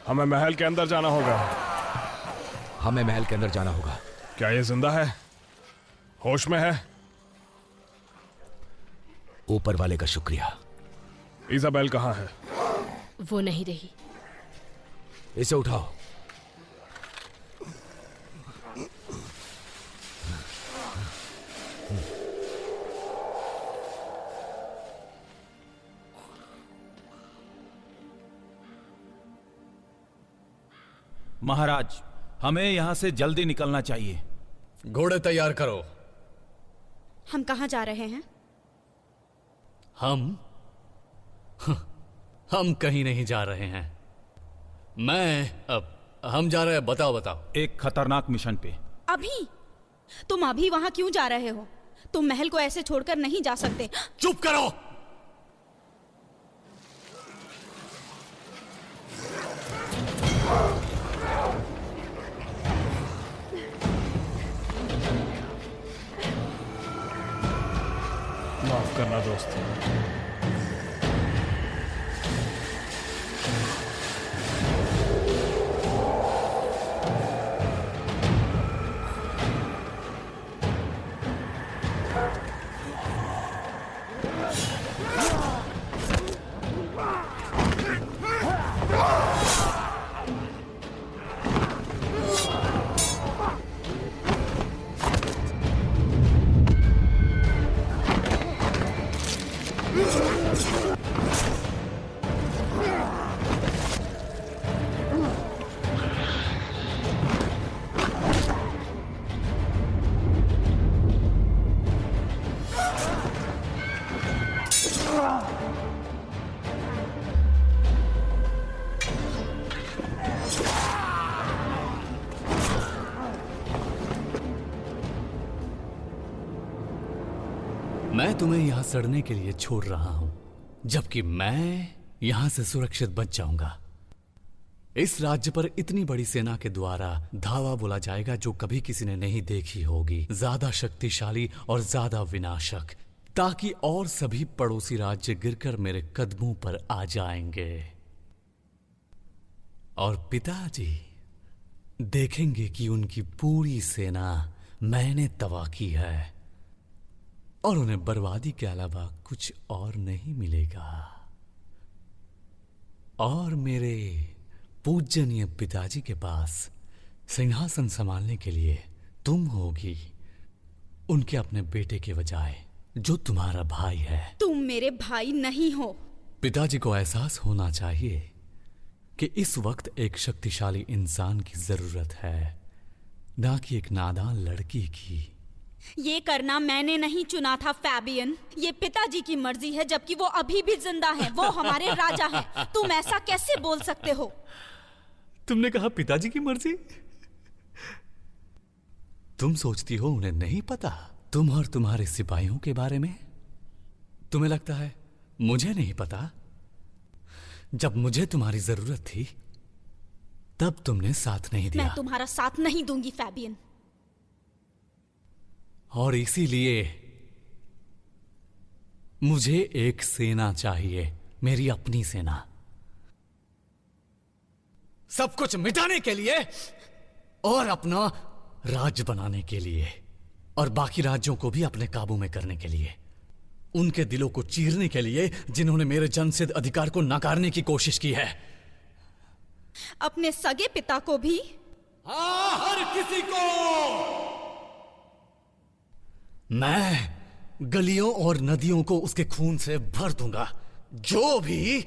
हमें महल के अंदर जाना होगा। हमें महल के अंदर जाना होगा। क्या ये जिंदा है? होश में है? ऊपर वाले का शुक्रिया। इजाबेल कहाँ है? वो नहीं रही। इसे उठाओ। महाराज, हमें यहां से जल्दी निकलना चाहिए। घोड़े तैयार करो। हम कहाँ जा रहे हैं? हम कहीं नहीं जा रहे हैं। हम जा रहे हैं। बताओ बताओ। एक खतरनाक मिशन पे। अभी? तुम अभी वहां क्यों जा रहे हो? तुम महल को ऐसे छोड़कर नहीं जा सकते। चुप करो। माफ करना दोस्त। मैं तुम्हें यहां सड़ने के लिए छोड़ रहा हूं, जबकि मैं यहां से सुरक्षित बच जाऊंगा। इस राज्य पर इतनी बड़ी सेना के द्वारा धावा बोला जाएगा जो कभी किसी ने नहीं देखी होगी, ज्यादा शक्तिशाली और ज्यादा विनाशक, ताकि और सभी पड़ोसी राज्य गिरकर मेरे कदमों पर आ जाएंगे। और पिताजी देखेंगे कि उनकी पूरी सेना मैंने तबाह की है और उन्हें बर्बादी के अलावा कुछ और नहीं मिलेगा। और मेरे पूजनीय पिताजी के पास सिंहासन संभालने के लिए तुम होगी, उनके अपने बेटे के बजाय जो तुम्हारा भाई है। तुम मेरे भाई नहीं हो। पिताजी को एहसास होना चाहिए कि इस वक्त एक शक्तिशाली इंसान की जरूरत है, ना कि एक नादान लड़की की। ये करना मैंने नहीं चुना था फैबियन। ये पिताजी की मर्जी है, जबकि वो अभी भी जिंदा हैं। वो हमारे राजा हैं। तुम ऐसा कैसे बोल सकते हो? तुमने कहा पिताजी की मर्जी? तुम सोचती हो उन्हें नहीं पता तुम और तुम्हारे सिपाहियों के बारे में? तुम्हें लगता है मुझे नहीं पता? जब मुझे तुम्हारी जरूरत थी तब तुमने साथ नहीं दिया। मैं तुम्हारा साथ नहीं दूंगी फैबियन। और इसीलिए मुझे एक सेना चाहिए, मेरी अपनी सेना, सब कुछ मिटाने के लिए और अपना राज्य बनाने के लिए, और बाकी राज्यों को भी अपने काबू में करने के लिए, उनके दिलों को चीरने के लिए जिन्होंने मेरे जन्मसिद्ध अधिकार को नकारने की कोशिश की है। अपने सगे पिता को भी? हाँ, हर किसी को। मैं गलियों और नदियों को उसके खून से भर दूंगा। जो भी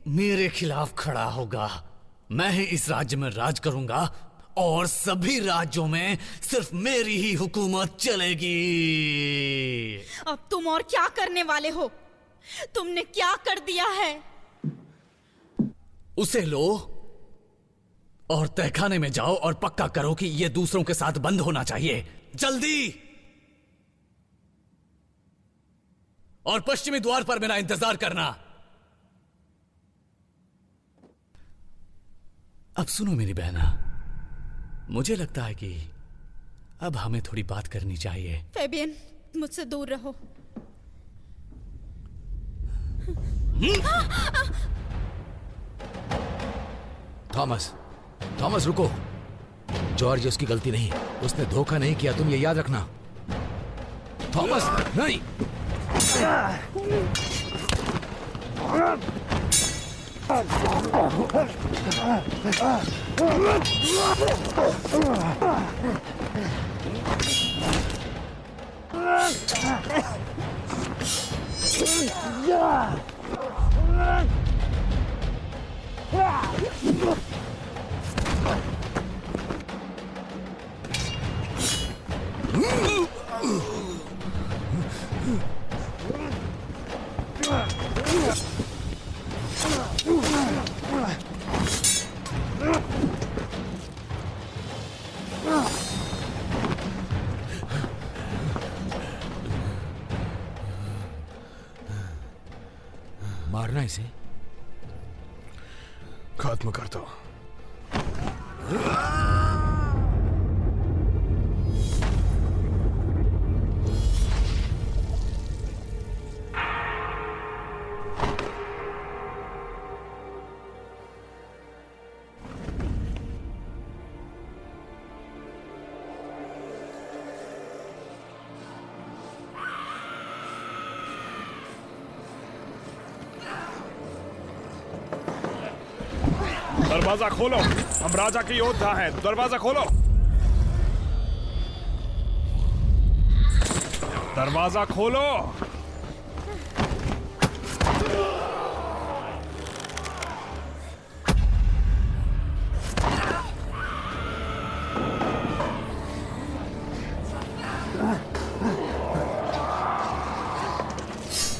मेरे खिलाफ खड़ा होगा, मैं ही इस राज्य में राज करूंगा और सभी राज्यों में सिर्फ मेरी ही हुकूमत चलेगी। अब तुम और क्या करने वाले हो? तुमने क्या कर दिया है? उसे लो और तहखाने में जाओ और पक्का करो कि यह दूसरों के साथ बंद होना चाहिए, जल्दी। और पश्चिमी द्वार पर मेरा इंतजार करना। अब सुनो मेरी बहना, मुझे लगता है कि अब हमें थोड़ी बात करनी चाहिए। फैबियन, मुझसे दूर रहो। थॉमस, थॉमस रुको। जॉर्ज उसकी गलती नहीं, उसने धोखा नहीं किया, तुम ये याद रखना। थॉमस नहीं। मारना इसे, खत्म कर दो। दरवाजा खोलो, हम राजा के योद्धा हैं। दरवाजा खोलो, दरवाजा खोलो।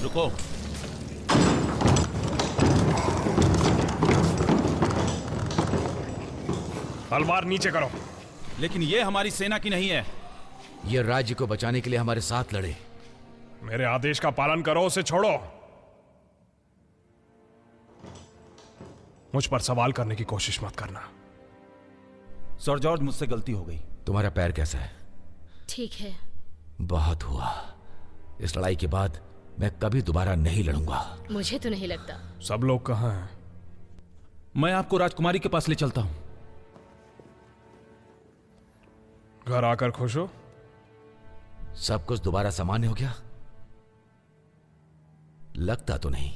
रुको। तलवार नीचे करो। लेकिन ये हमारी सेना की नहीं है। ये राज्य को बचाने के लिए हमारे साथ लड़े। मेरे आदेश का पालन करो, उसे छोड़ो। मुझ पर सवाल करने की कोशिश मत करना। सर जॉर्ज, मुझसे गलती हो गई। तुम्हारा पैर कैसा है? ठीक है। बहुत हुआ। इस लड़ाई के बाद मैं कभी दोबारा नहीं लड़ूंगा। मुझे तो नहीं लगता। सब लोग कहाँ हैं? मैं आपको राजकुमारी के पास ले चलता हूं। घर आकर खुश हो? सब कुछ दोबारा सामान्य हो गया? लगता तो नहीं।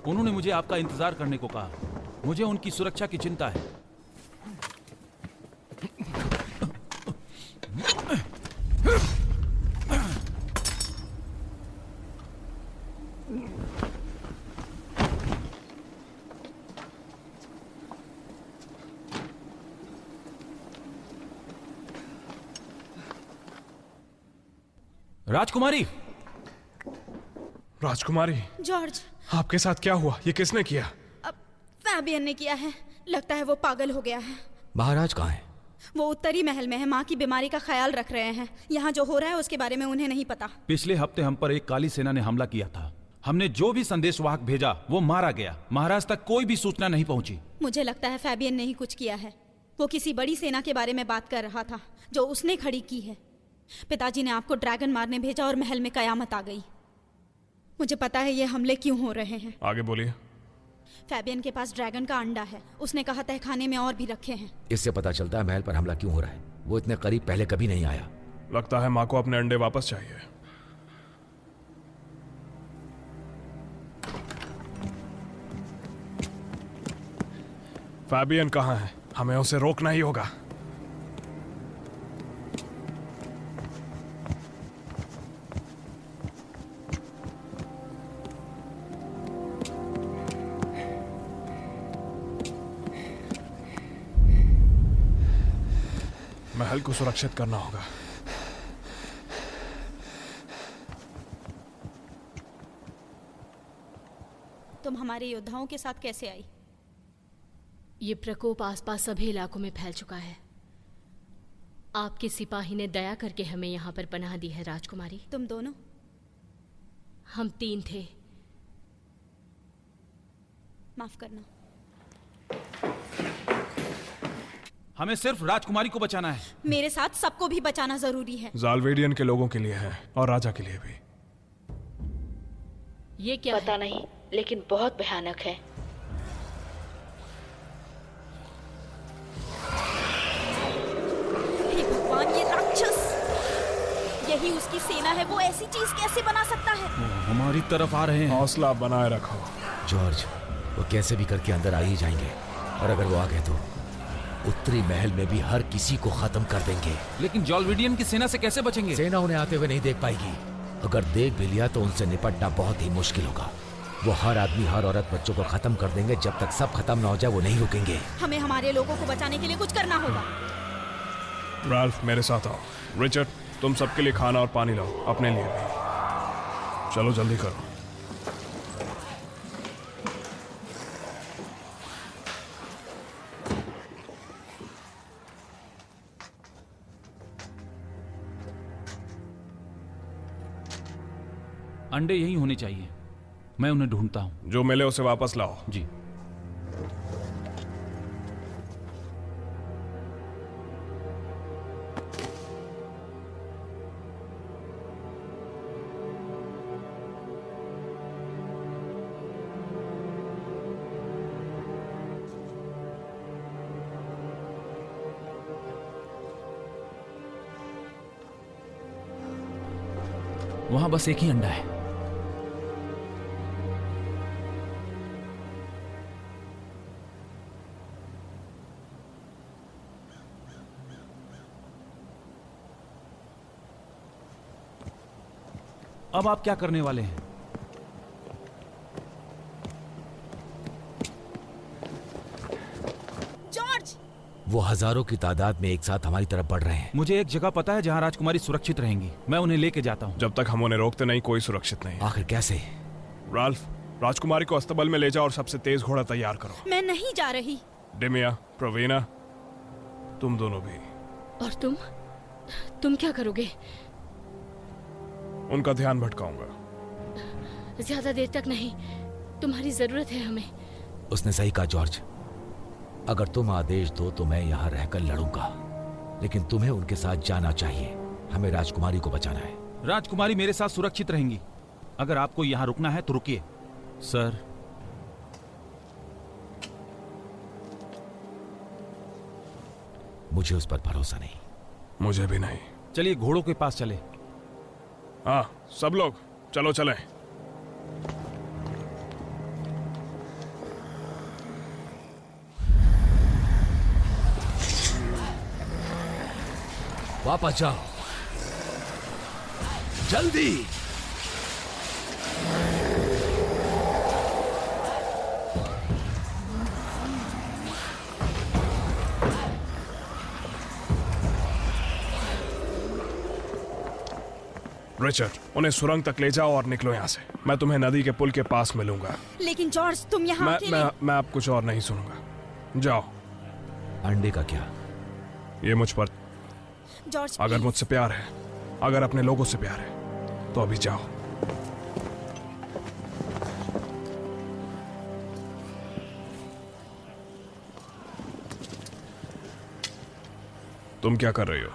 उन्होंने मुझे आपका इंतजार करने को कहा। मुझे उनकी सुरक्षा की चिंता है। राजकुमारी, राजकुमारी, जॉर्ज, आपके साथ क्या हुआ? ये किसने किया? अब फैबियन ने किया है। लगता है वो पागल हो गया है। महाराज कहाँ हैं? वो उत्तरी महल में है, माँ की बीमारी का ख्याल रख रहे हैं। यहाँ जो हो रहा है उसके बारे में उन्हें नहीं पता। पिछले हफ्ते हम पर एक काली सेना ने हमला किया था। हमने जो भी संदेशवाहक भेजा वो मारा गया। महाराज तक कोई भी सूचना नहीं पहुंची। मुझे लगता है फैबियन ने ही कुछ किया है। वो किसी बड़ी सेना के बारे में बात कर रहा था जो उसने खड़ी की है। पिताजी ने आपको ड्रैगन मारने भेजा और महल में कयामत आ गई। मुझे पता है ये हमले क्यों हो रहे हैं। आगे बोलिए। फैबियन के पास ड्रैगन का अंडा है। उसने कहा तहखाने में और भी रखे हैं। इससे पता चलता है महल पर हमला क्यों हो रहा है। वो इतने करीब पहले कभी नहीं आया। लगता है माँ को अपने अंडे वापस चाहिए। फैबियन कहाँ है? हमें उसे रोकना ही होगा। महल को सुरक्षित करना होगा। तुम हमारे योद्धाओं के साथ कैसे आई? ये प्रकोप आसपास सभी इलाकों में फैल चुका है। आपके सिपाही ने दया करके हमें यहाँ पर पनाह दी है राजकुमारी। तुम दोनों? हम 3 थे। माफ करना। हमें सिर्फ राजकुमारी को बचाना है। मेरे साथ सबको भी बचाना जरूरी है। ज़ालवेडियन के लोगों के लिए है और राजा के लिए भी। ये क्या पता है? नहीं, लेकिन बहुत भयानक है। हे भगवान, ये राक्षस! यही उसकी सेना है। वो ऐसी चीज कैसे बना सकता है? हमारी तरफ आ रहे हैं। हौसला बनाए रखो। जॉर्ज, वो कैसे भी करके अंदर आ ही जाएंगे, और अगर वो आ गए तो उत्तरी महल में भी हर किसी को खत्म कर देंगे। लेकिन जॉलविडियन की सेना से कैसे बचेंगे? सेना उन्हें आते हुए नहीं देख पाएगी। अगर देख भी लिया तो उनसे निपटना बहुत ही मुश्किल होगा। वो हर आदमी, हर औरत, बच्चों को खत्म कर देंगे। जब तक सब खत्म ना हो जाए वो नहीं रुकेंगे। हमें हमारे लोगों को बचाने के लिए कुछ करना होगा। राल्फ, मेरे साथ आओ। रिचर्ड, तुम सबके लिए खाना और पानी लाओ, अपने लिए भी। चलो जल्दी करो। अंडे यही होने चाहिए। मैं उन्हें ढूंढता हूँ। जो मिले उसे वापस लाओ। जी। वहां बस एक ही अंडा है। अब आप क्या करने वाले हैं? जॉर्ज! वो हजारों की तादाद में एक साथ हमारी तरफ बढ़ रहे हैं। मुझे एक जगह पता है जहां राजकुमारी सुरक्षित रहेंगी। मैं उन्हें लेके जाता हूं। जब तक हम उन्हें रोकते नहीं, कोई सुरक्षित नहीं। आखिर कैसे? राल्फ, राजकुमारी को अस्तबल में ले जाओ और सबसे तेज घोड़ा तैयार करो। मैं नहीं जा रही। डिमिया, प्रोवीना, तुम दोनों भी। और तुम क्या करोगे? उनका ध्यान भटकाऊंगा। ज्यादा देर तक नहीं, तुम्हारी जरूरत है हमें। उसने सही कहा जॉर्ज। अगर तुम आदेश दो तो मैं यहाँ रहकर लड़ूंगा, लेकिन तुम्हें उनके साथ जाना चाहिए। हमें राजकुमारी को बचाना है। राजकुमारी मेरे साथ सुरक्षित रहेंगी। अगर आपको यहाँ रुकना है तो रुकिए। सर, मुझे उस पर भरोसा नहीं। मुझे भी नहीं। चलिए घोड़ों के पास चले। हाँ, सब लोग चलो चलें। वापस जाओ, जल्दी। रिचर्ड, उन्हें सुरंग तक ले जाओ और निकलो यहाँ से। मैं तुम्हें नदी के पुल के पास मिलूंगा। लेकिन जॉर्ज, तुम यहाँ अकेले। मैं अब कुछ और नहीं सुनूंगा। जाओ। अंडे का क्या? ये मुझ पर। जॉर्ज, अगर मुझसे प्यार है, अगर अपने लोगों से प्यार है, तो अभी जाओ। तुम क्या कर रही हो?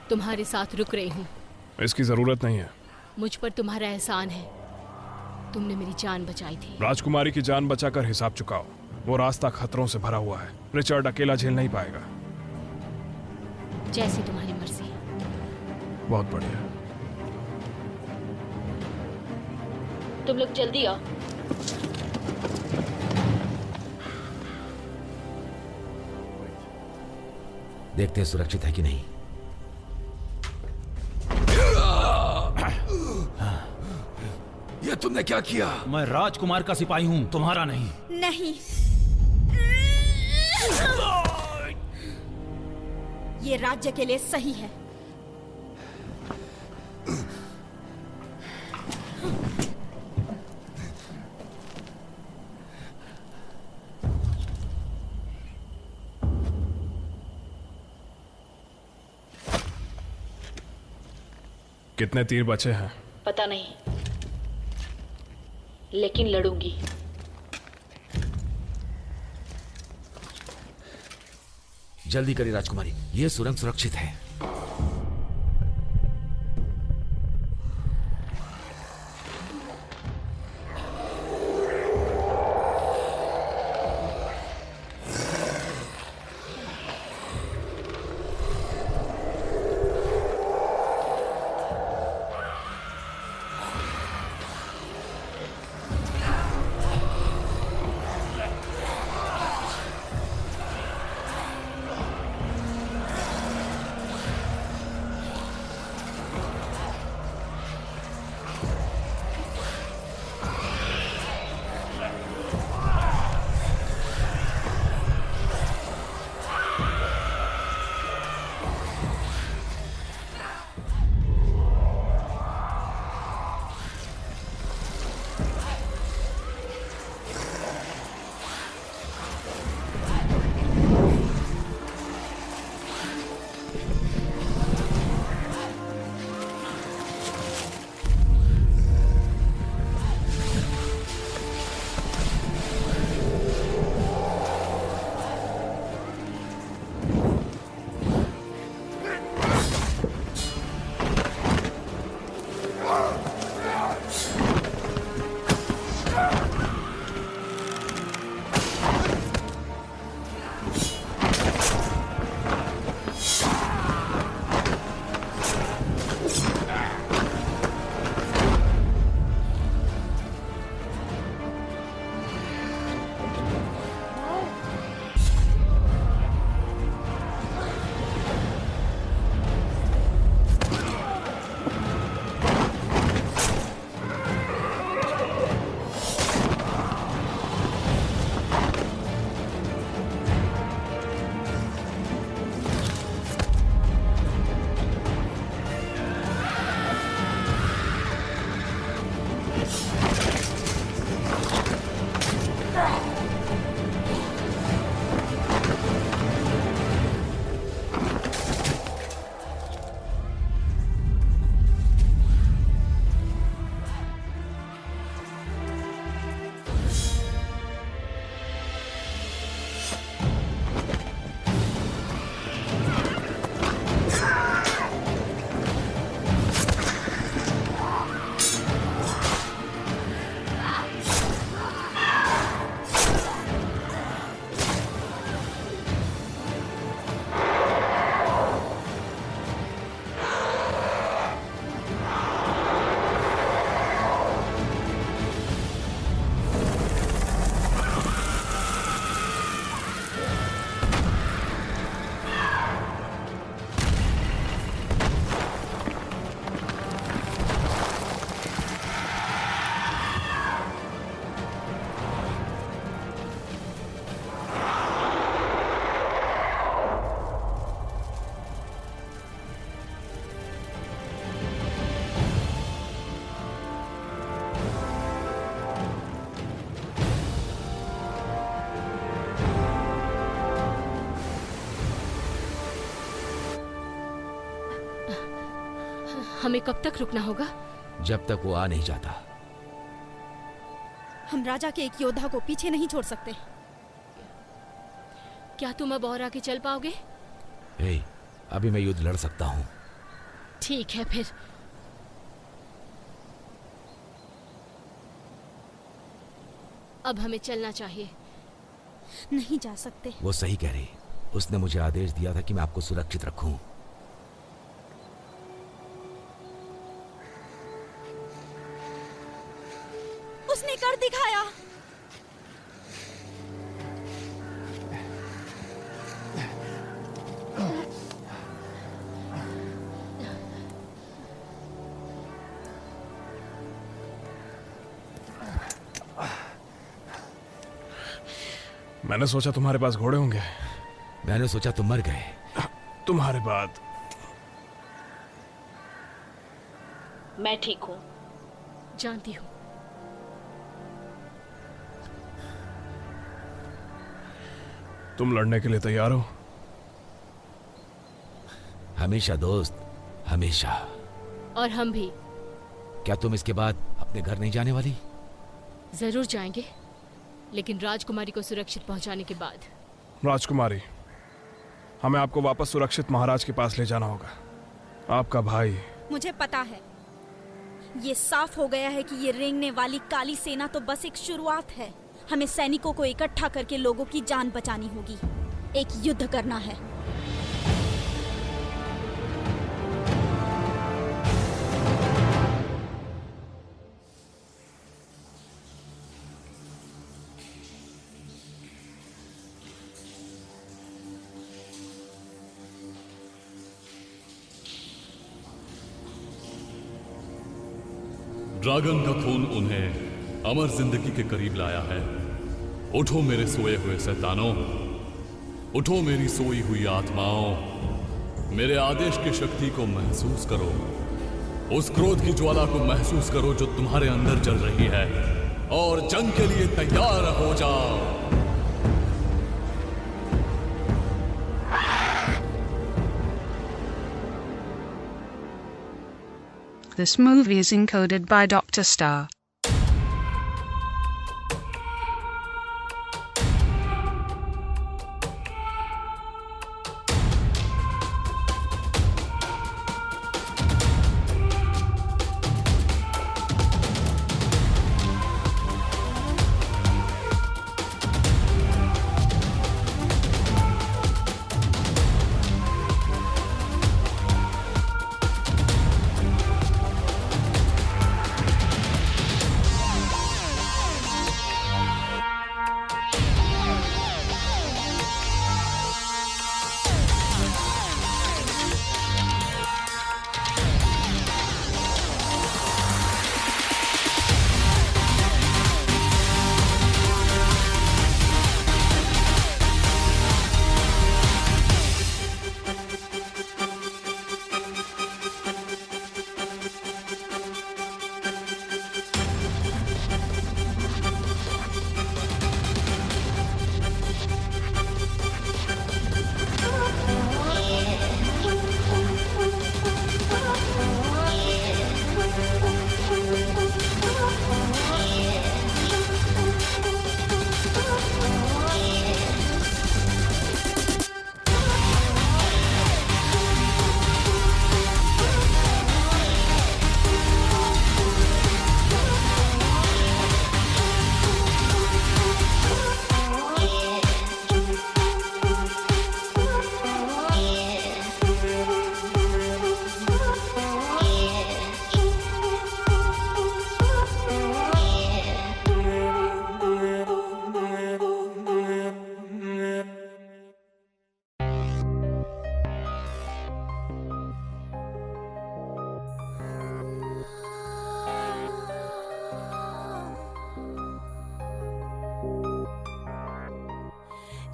तुम्हारे साथ रुक रही हूँ। इसकी जरूरत नहीं है। मुझ पर तुम्हारा एहसान है। तुमने मेरी जान बचाई थी। राजकुमारी की जान बचाकर हिसाब चुकाओ। वो रास्ता खतरों से भरा हुआ है। रिचर्ड अकेला झेल नहीं पाएगा। जैसी तुम्हारी मर्जी। बहुत बढ़िया। तुम लोग जल्दी आओ। देखते हैं सुरक्षित है कि नहीं। ये तुमने क्या किया? मैं राजकुमार का सिपाही हूँ, तुम्हारा नहीं। नहीं, ये राज्य के लिए सही है। कितने तीर बचे हैं? पता नहीं, लेकिन लड़ूंगी। जल्दी करिए राजकुमारी, ये सुरंग सुरक्षित है। हमें कब तक रुकना होगा? जब तक वो आ नहीं जाता। हम राजा के एक योद्धा को पीछे नहीं छोड़ सकते। क्या तुम अब और आगे चल पाओगे? हे, अभी मैं युद्ध लड़ सकता हूँ। ठीक है फिर। अब हमें चलना चाहिए। नहीं जा सकते। वो सही कह रही। उसने मुझे आदेश दिया था कि मैं आपको सुरक्षित रखूं। उसने कर दिखाया। मैंने सोचा तुम्हारे पास घोड़े होंगे। मैंने सोचा तुम मर गए। तुम्हारे बाद। मैं ठीक हूँ। जानती हूँ। तुम लड़ने के लिए तैयार हो? हमेशा दोस्त, हमेशा। और हम भी। क्या तुम इसके बाद अपने घर नहीं जाने वाली? जरूर जाएंगे, लेकिन राजकुमारी को सुरक्षित पहुंचाने के बाद। राजकुमारी, हमें आपको वापस सुरक्षित महाराज के पास ले जाना होगा। आपका भाई। मुझे पता है। ये साफ हो गया है कि ये रेंगने वाली काली सेना तो बस एक शुरुआत है। हमें सैनिकों को इकट्ठा करके लोगों की जान बचानी होगी। एक युद्ध करना है। ड्रैगन का खून उन्हें अमर जिंदगी के करीब लाया है। उठो मेरे सोए हुए शैतानों, उठो मेरी सोई हुई आत्माओं। मेरे आदेश की शक्ति को महसूस करो। उस क्रोध की ज्वाला को महसूस करो जो तुम्हारे अंदर जल रही है, और जंग के लिए तैयार हो जाओ। This movie is encoded by Dr. Star.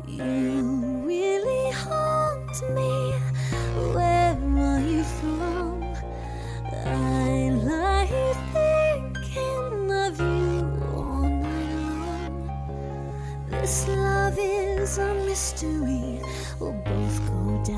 You